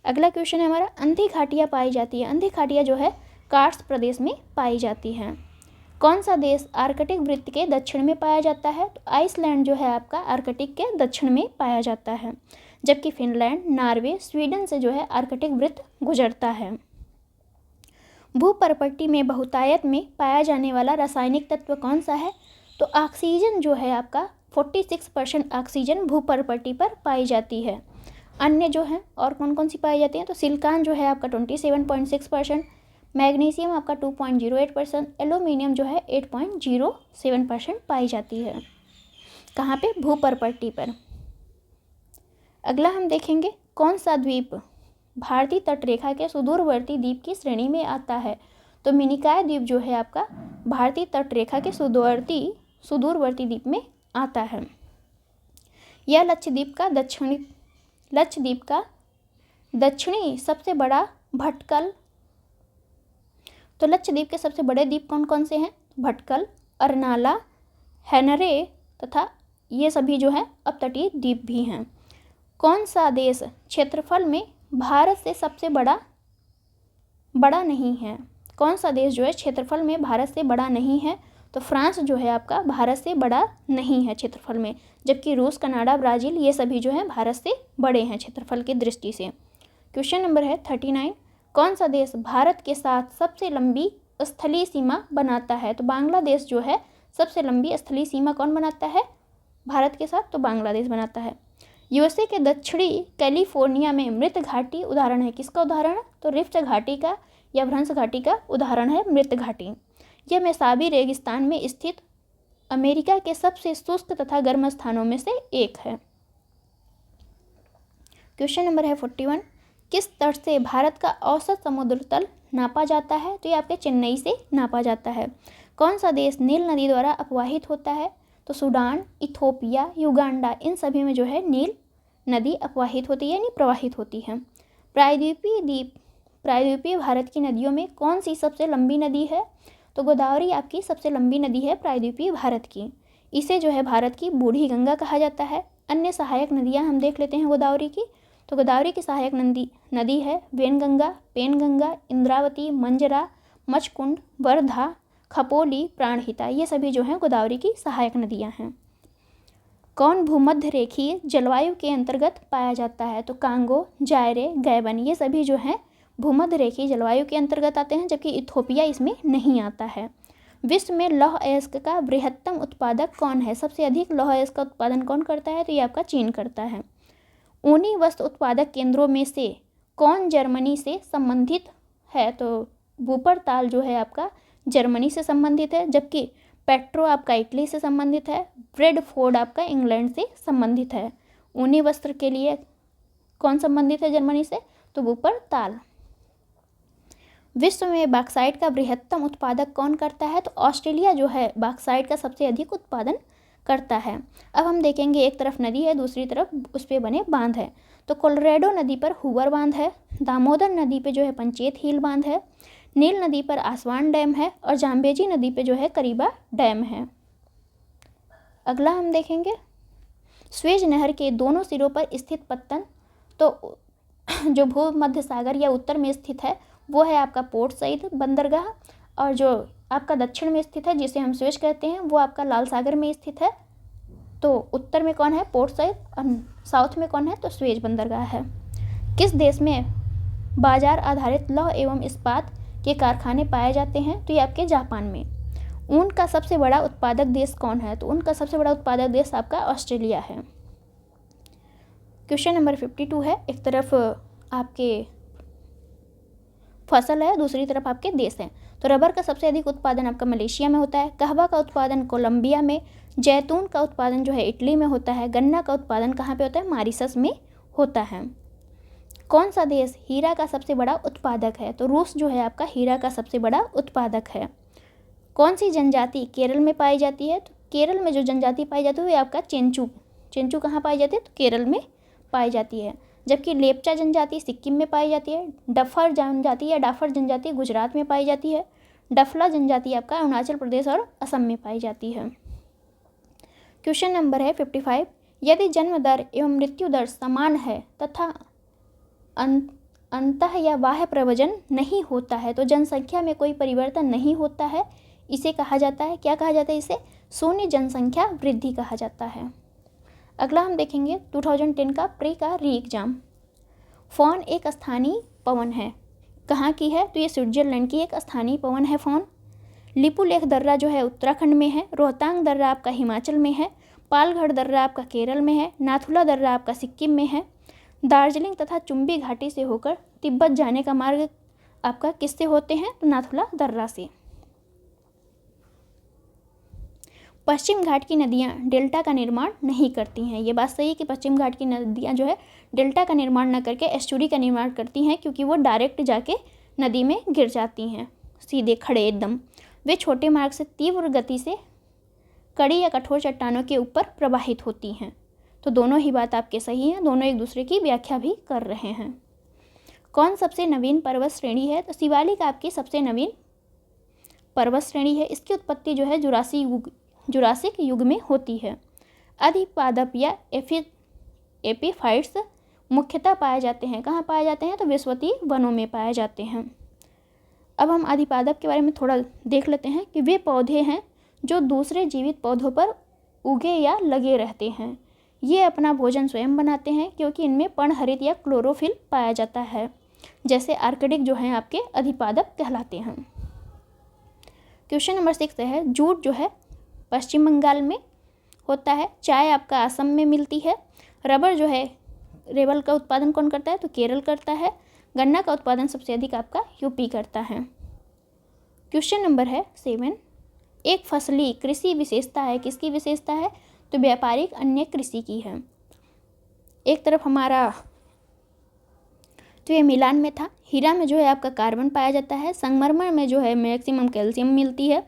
अगला क्वेश्चन है हमारा, अंधी घाटियाँ पाई जाती है। अंधी घाटियाँ जो है कार्स्ट प्रदेश में पाई जाती हैं। कौन सा देश आर्कटिक वृत्त के दक्षिण में पाया जाता है? तो आइसलैंड जो है आपका आर्कटिक के दक्षिण में पाया जाता है, जबकि फिनलैंड, नॉर्वे, स्वीडन से जो है आर्कटिक वृत्त गुजरता है। भूपर्पट्टी में बहुतायत में पाया जाने वाला रासायनिक तत्व कौन सा है? तो ऑक्सीजन जो है आपका 46% ऑक्सीजन भूपर्पट्टी पर पाई जाती है। अन्य जो है और कौन कौन सी पाई जाती हैं? तो सिलिकॉन जो है आपका 27.6%, मैग्नीशियम आपका 2.08%, एल्यूमिनियम जो है 8.07% पाई जाती है। कहाँ पे? भूपर्पट्टी पर। अगला हम देखेंगे, कौन सा द्वीप भारतीय तटरेखा के सुदूरवर्ती द्वीप की श्रेणी में आता है? तो मिनिकॉय द्वीप जो है आपका भारतीय तटरेखा के सुदूरवर्ती द्वीप में आता है। यह लक्षद्वीप का दक्षिणी सबसे बड़ा भटकल। तो लक्षद्वीप के सबसे बड़े द्वीप कौन कौन से हैं? भटकल, अरनाला, हैनरे तथा ये सभी जो है अपतटीय द्वीप भी हैं। कौन सा देश क्षेत्रफल में भारत से सबसे बड़ा नहीं है? कौन सा देश जो है क्षेत्रफल में भारत से बड़ा नहीं है? तो फ्रांस जो है आपका भारत से बड़ा नहीं है क्षेत्रफल में, जबकि रूस, कनाडा, ब्राज़ील ये सभी जो है भारत से बड़े हैं क्षेत्रफल की दृष्टि से। क्वेश्चन नंबर है 39, कौन सा देश भारत के साथ सबसे लंबी स्थलीय सीमा बनाता है? तो बांग्लादेश जो है सबसे लंबी स्थलीय सीमा कौन बनाता है भारत के साथ? तो बांग्लादेश बनाता है। यूएसए के दक्षिणी कैलिफोर्निया में मृत घाटी उदाहरण है। किसका उदाहरण है? तो रिफ्ट घाटी का या भ्रंश घाटी का उदाहरण है मृत घाटी। यह मेसाबी रेगिस्तान में स्थित अमेरिका के सबसे शुष्क तथा गर्म स्थानों में से एक है। क्वेश्चन नंबर है 41, किस तट से भारत का औसत समुद्र तल नापा जाता है? तो ये आपके चेन्नई से नापा जाता है। कौन सा देश नील नदी द्वारा अपवाहित होता है? तो सूडान, इथोपिया, युगांडा इन सभी में जो है नील नदी अपवाहित होती है यानी प्रवाहित होती है। प्रायद्वीपीय भारत की नदियों में कौन सी सबसे लंबी नदी है? तो गोदावरी आपकी सबसे लंबी नदी है प्रायद्वीपीय भारत की। इसे जो है भारत की बूढ़ी गंगा कहा जाता है। अन्य सहायक नदियां हम देख लेते हैं गोदावरी की। तो गोदावरी की सहायक नदी है वेनगंगा, पेनगंगा, इंद्रावती, मंजरा, मचकुंड, वर्धा, खपोली, प्राणहिता, ये सभी जो हैं गोदावरी की सहायक नदियां हैं। कौन भूमध्य रेखीय जलवायु के अंतर्गत पाया जाता है? तो कांगो, जायरे, गैबन, ये सभी जो हैं भूमध्य रेखीय जलवायु के अंतर्गत आते हैं, जबकि इथोपिया इसमें नहीं आता है। विश्व में लौह अयस्क का बृहत्तम उत्पादक कौन है? सबसे अधिक लौह अयस्क का उत्पादन कौन करता है? तो ये आपका चीन करता है। ऊनी वस्त्र उत्पादक केंद्रों में से कौन जर्मनी से संबंधित है? तो वुपरताल जो है आपका जर्मनी से संबंधित है, जबकि पेट्रो आपका इटली से संबंधित है, ब्रेडफोर्ड आपका इंग्लैंड से संबंधित है। ऊनी वस्त्र के लिए कौन संबंधित है जर्मनी से? तो वुपरताल। विश्व में बॉक्साइट का बृहत्तम उत्पादक कौन करता है? तो ऑस्ट्रेलिया जो है बॉक्साइट का सबसे अधिक उत्पादन करता है। अब हम देखेंगे, एक तरफ नदी है, दूसरी तरफ उस पे बने बांध है। तो कोलोराडो नदी पर हुवर बांध है, दामोदर नदी पे जो है पंचेत हिल बांध है, नील नदी पर आसवान डैम है और जाम्बेजी नदी पे जो है करीबा डैम है। अगला हम देखेंगे स्वेज नहर के दोनों सिरों पर स्थित पत्तन, तो जो भूमध्य सागर या उत्तर में स्थित है वो है आपका पोर्ट सईद बंदरगाह, और जो आपका दक्षिण में स्थित है जिसे हम स्वेज कहते हैं वो आपका लाल सागर में स्थित है। तो उत्तर में कौन है? पोर्ट सईद, और साउथ में कौन है? तो स्वेज बंदरगाह है। किस देश में बाजार आधारित लौह एवं इस्पात के कारखाने पाए जाते हैं? तो ये आपके जापान में। ऊन का सबसे बड़ा उत्पादक देश कौन है? तो ऊन का सबसे बड़ा उत्पादक देश आपका ऑस्ट्रेलिया है। क्वेश्चन नंबर 52 है, एक तरफ आपके फसल है, दूसरी तरफ आपके देश हैं। तो रबर का सबसे अधिक उत्पादन आपका मलेशिया में होता है, कहवा का उत्पादन कोलंबिया में, जैतून का उत्पादन जो है इटली में होता है, गन्ना का उत्पादन कहाँ पे होता है? मॉरिशस में होता है। कौन सा देश हीरा का सबसे बड़ा उत्पादक है? तो रूस जो है आपका हीरा का सबसे बड़ा उत्पादक है। कौन सी जनजाति केरल में पाई जाती है? तो केरल में जो जनजाति पाई जाती है वो आपका चेंचू। चेंचू कहाँ पाई जाती है? तो केरल में पाई जाती है। जबकि लेप्चा जनजाति सिक्किम में पाई जाती है, डफर जनजाति या डाफर जनजाति गुजरात में पाई जाती है, डफला जनजाति आपका अरुणाचल प्रदेश और असम में पाई जाती है। क्वेश्चन नंबर है 55, यदि जन्म दर एवं मृत्यु दर समान है तथा अंतः या बाह्य प्रवजन नहीं होता है, तो जनसंख्या में कोई परिवर्तन नहीं होता है, इसे कहा जाता है, क्या कहा जाता है? इसे शून्य जनसंख्या वृद्धि कहा जाता है। अगला हम देखेंगे 2010 का प्री का री एग्जाम। फॉन एक स्थानीय पवन है, कहाँ की है? तो ये स्विट्जरलैंड की एक स्थानीय पवन है फॉन। लिपुलेख दर्रा जो है उत्तराखंड में है, रोहतांग दर्रा आपका हिमाचल में है, पालघर दर्रा आपका केरल में है, नाथुला दर्रा आपका सिक्किम में है। दार्जिलिंग तथा चुंबी घाटी से होकर तिब्बत जाने का मार्ग आपका किससे होते हैं? तो नाथुला दर्रा से। पश्चिम घाट की नदियाँ डेल्टा का निर्माण नहीं करती हैं, ये बात सही है कि पश्चिम घाट की नदियाँ जो है डेल्टा का निर्माण न करके एस्चुरी का निर्माण करती हैं, क्योंकि वो डायरेक्ट जाके नदी में गिर जाती हैं सीधे खड़े एकदम। वे छोटे मार्ग से तीव्र गति से कड़ी या कठोर चट्टानों के ऊपर प्रवाहित होती हैं। तो दोनों ही बात आपके सही हैं, दोनों एक दूसरे की व्याख्या भी कर रहे हैं। कौन सबसे नवीन पर्वत श्रेणी है? तो शिवालिक आपकी सबसे नवीन पर्वत श्रेणी है। इसकी उत्पत्ति जो है जुरासिक युग में होती है। अधिपादप या एपीफाइट्स मुख्यतः पाए जाते हैं, कहाँ पाए जाते हैं? तो विश्ववीय वनों में पाए जाते हैं। अब हम अधिपादप के बारे में थोड़ा देख लेते हैं कि वे पौधे हैं जो दूसरे जीवित पौधों पर उगे या लगे रहते हैं। ये अपना भोजन स्वयं बनाते हैं क्योंकि इनमें पर्णहरित या क्लोरोफिल पाया जाता है। जैसे आर्किडिक जो हैं आपके अधिपादप कहलाते हैं। क्वेश्चन नंबर 6 है, जूट जो है पश्चिम बंगाल में होता है, चाय आपका असम में मिलती है, रबर जो है रेबल का उत्पादन कौन करता है? तो केरल करता है, गन्ना का उत्पादन सबसे अधिक आपका यूपी करता है। क्वेश्चन नंबर है 7, एक फसली कृषि विशेषता है, किसकी विशेषता है? तो व्यापारिक अन्य कृषि की है। एक तरफ हमारा तो ये मिलान में था, हीरा में जो है आपका कार्बन पाया जाता है, संगमरमर में जो है मैक्सिमम कैल्शियम मिलती है,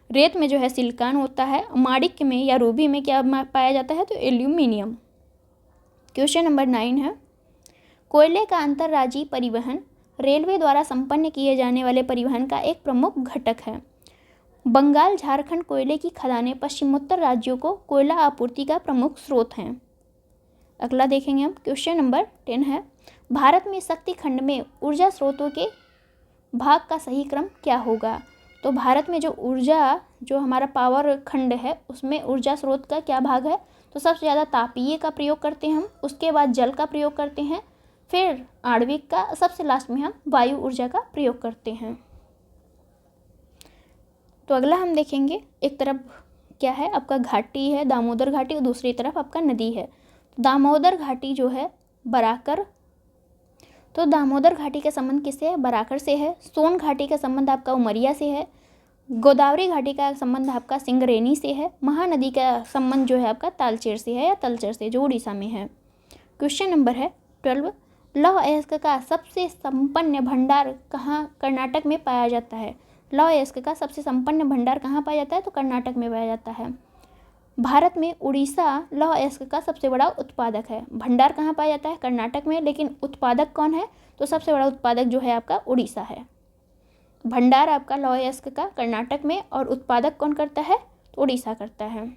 रेत में जो है सिलिकॉन होता है, माणिक्य में या रूबी में क्या पाया जाता है? तो एल्यूमिनियम। क्वेश्चन नंबर 9 है, कोयले का अंतर्राज्यीय परिवहन रेलवे द्वारा संपन्न किए जाने वाले परिवहन का एक प्रमुख घटक है। बंगाल झारखंड कोयले की खदानें पश्चिमोत्तर राज्यों को कोयला आपूर्ति का प्रमुख स्रोत हैं। अगला देखेंगे हम, क्वेश्चन नंबर 10 है, भारत में शक्ति खंड में ऊर्जा स्रोतों के भाग का सही क्रम क्या होगा? तो भारत में जो ऊर्जा जो हमारा पावर खंड है उसमें ऊर्जा स्रोत का क्या भाग है? तो सबसे ज़्यादा तापीय का प्रयोग करते हैं हम, उसके बाद जल का प्रयोग करते हैं, फिर आणविक का, सबसे लास्ट में हम वायु ऊर्जा का प्रयोग करते हैं। तो अगला हम देखेंगे, एक तरफ क्या है आपका घाटी है दामोदर घाटी और दूसरी तरफ आपका नदी है। दामोदर घाटी जो है बराकर, तो दामोदर घाटी का संबंध किससे है? बराकर से है। सोन घाटी का संबंध आपका उमरिया से है। गोदावरी घाटी का संबंध आपका सिंगरेनी से है। महानदी का संबंध जो है आपका तालचेर से है या तलचेर से, जो उड़ीसा में है। क्वेश्चन नंबर है 12, लौह अयस्क का सबसे संपन्न भंडार कहाँ कर्नाटक में पाया जाता है? लौह अयस्क का सबसे संपन्न भंडार कहाँ पाया जाता है? तो कर्नाटक में पाया जाता है। भारत में उड़ीसा लौह अयस्क का सबसे बड़ा उत्पादक है। भंडार कहाँ पाया जाता है? कर्नाटक में, लेकिन उत्पादक कौन है? तो सबसे बड़ा उत्पादक जो है आपका उड़ीसा है। भंडार आपका लौह अयस्क का कर्नाटक में, और उत्पादक कौन करता है? तो उड़ीसा करता है।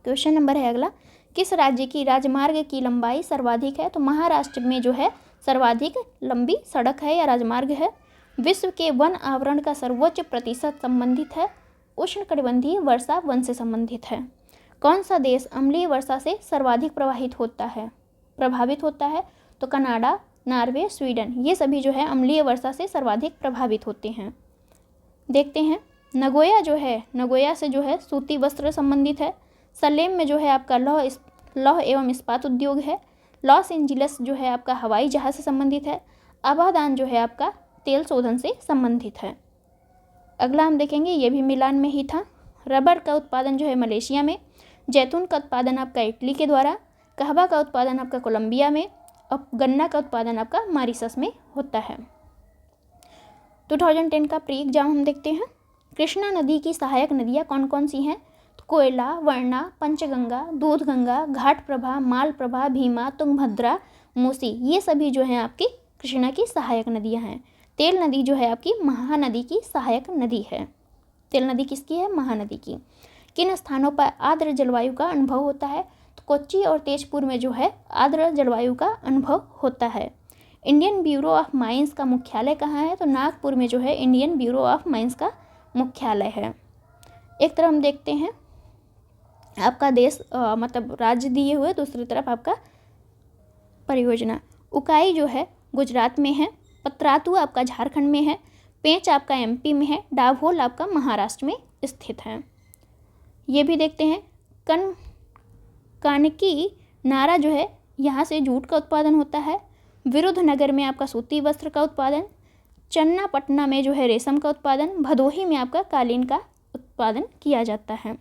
क्वेश्चन नंबर है अगला, किस राज्य की राजमार्ग की लंबाई सर्वाधिक है? तो महाराष्ट्र में जो है सर्वाधिक लंबी सड़क है या राजमार्ग है। विश्व के वन आवरण का सर्वोच्च प्रतिशत संबंधित है। उष्णकटिबंधीय वर्षा वन से संबंधित है। कौन सा देश अम्लीय वर्षा से सर्वाधिक प्रभावित होता है? तो कनाडा, नॉर्वे, स्वीडन, ये सभी जो है अम्लीय वर्षा से सर्वाधिक प्रभावित होते हैं। देखते हैं, नगोया जो है, नगोया से जो है सूती वस्त्र संबंधित है। सलेम में जो है आपका लौह एवं इस्पात उद्योग है। लॉस एंजिलस जो है आपका हवाई जहाज से संबंधित है। अबादान जो है आपका तेल शोधन से संबंधित है। अगला हम देखेंगे, ये भी मिलान में ही था। रबर का उत्पादन जो है मलेशिया में। जैतून का उत्पादन आपका इटली के द्वारा। कहवा का उत्पादन आपका कोलंबिया में, और गन्ना का उत्पादन आपका मॉरिशस में होता है। 2010 का प्री एग्जाम हम देखते हैं। कृष्णा नदी की सहायक नदियाँ कौन कौन सी हैं? तो कोयला, वर्णा, पंचगंगा, दूधगंगा, घाटप्रभा, मालप्रभा, भीमा, तुंगभद्रा, मूसी, ये सभी जो हैं आपकी कृष्णा की सहायक नदियाँ हैं। तेल नदी जो है आपकी महानदी की सहायक नदी है। तेल नदी किसकी है? महानदी की। किन स्थानों पर आर्द्र जलवायु का अनुभव होता है? तो कोच्चि और तेजपुर में जो है आर्द्र जलवायु का अनुभव होता है। इंडियन ब्यूरो ऑफ माइंस का मुख्यालय कहाँ है? तो नागपुर में जो है इंडियन ब्यूरो ऑफ माइंस का मुख्यालय है। एक तरफ हम देखते हैं आपका देश मतलब राज्य दिए हुए, दूसरी तरफ आपका परियोजना। उकाई जो है गुजरात में है। पतरातू आपका झारखंड में है। पेंच आपका एमपी में है। डाभोल आपका महाराष्ट्र में स्थित है। ये भी देखते हैं, कानकी नारा जो है यहाँ से जूट का उत्पादन होता है। विरुद्धनगर में आपका सूती वस्त्र का उत्पादन। चन्नापटना में जो है रेशम का उत्पादन। भदोही में आपका कालीन का उत्पादन किया जाता है।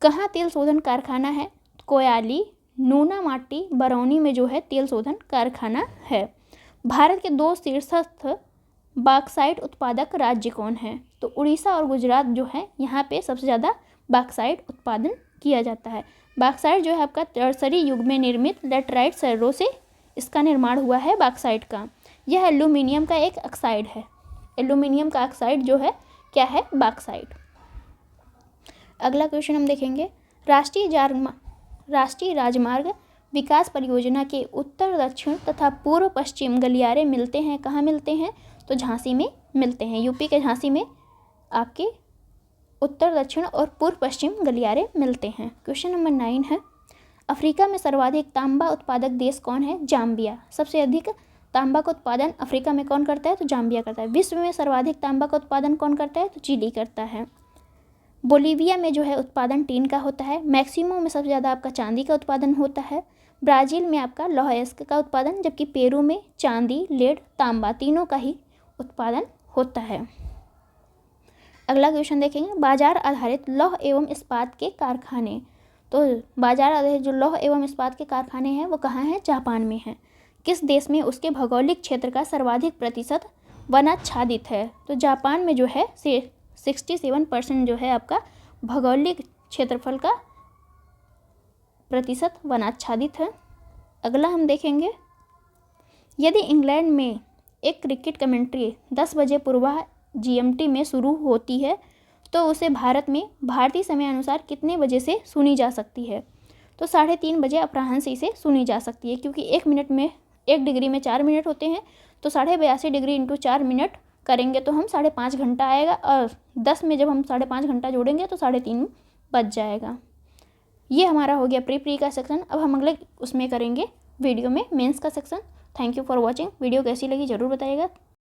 कहाँ तेल शोधन कारखाना है? कोयाली, नूनामाटी, बरौनी में जो है तेल शोधन कारखाना है। भारत के 2 शीर्षस्थ बॉक्साइट उत्पादक राज्य कौन है? तो उड़ीसा और गुजरात जो है यहाँ पे सबसे ज़्यादा बॉक्साइट उत्पादन किया जाता है। बॉक्साइट जो है आपका टर्सरी युग में निर्मित लेटराइट सर्रों से इसका निर्माण हुआ है बॉक्साइट का। यह एल्यूमिनियम का एक ऑक्साइड है। एल्यूमिनियम का ऑक्साइड जो है क्या है? बॉक्साइट। अगला क्वेश्चन हम देखेंगे, राष्ट्रीय राजमार्ग विकास परियोजना के उत्तर दक्षिण तथा पूर्व पश्चिम गलियारे मिलते हैं। कहाँ मिलते हैं? तो झांसी में मिलते हैं। यूपी के झांसी में आपके उत्तर दक्षिण और पूर्व पश्चिम गलियारे मिलते हैं। क्वेश्चन नंबर 9 है, अफ्रीका में सर्वाधिक तांबा उत्पादक देश कौन है? जाम्बिया। सबसे अधिक तांबा का उत्पादन अफ्रीका में कौन करता है? तो जाम्बिया करता है। विश्व में सर्वाधिक तांबा का उत्पादन कौन करता है? तो चिली करता है। बोलीविया में जो है उत्पादन टीन का होता है। मैक्सिमो में सबसे ज़्यादा आपका चांदी का उत्पादन होता है। ब्राज़ील में आपका लौह अयस्क का उत्पादन, जबकि पेरू में चांदी, लेड, तांबा तीनों का ही उत्पादन होता है। अगला क्वेश्चन देखेंगे, बाजार आधारित लौह एवं इस्पात के कारखाने। तो बाजार आधारित जो लौह एवं इस्पात के कारखाने हैं वो कहाँ हैं? जापान में हैं। किस देश में उसके भौगोलिक क्षेत्र का सर्वाधिक प्रतिशत वनाच्छादित है? तो जापान में जो है 67% जो है आपका भौगोलिक क्षेत्रफल का प्रतिशत वनाच्छादित है। अगला हम देखेंगे, यदि इंग्लैंड में एक क्रिकेट कमेंट्री 10 बजे पूर्वा GMT में शुरू होती है तो उसे भारत में भारतीय समय अनुसार कितने बजे से सुनी जा सकती है? तो 3:30 बजे अपराह्न से इसे सुनी जा सकती है, क्योंकि 1 डिग्री में 4 मिनट होते हैं, तो 82.5 डिग्री इंटू 4 मिनट करेंगे तो हम 5.5 घंटा आएगा, और 10 में जब हम 5.5 घंटा जोड़ेंगे तो 3:30 बज जाएगा। ये हमारा हो गया प्री का सेक्शन। अब हम अगले उसमें करेंगे वीडियो में मेंस का section. Thank you for watching. Video कैसी लगी ज़रूर बताइएगा।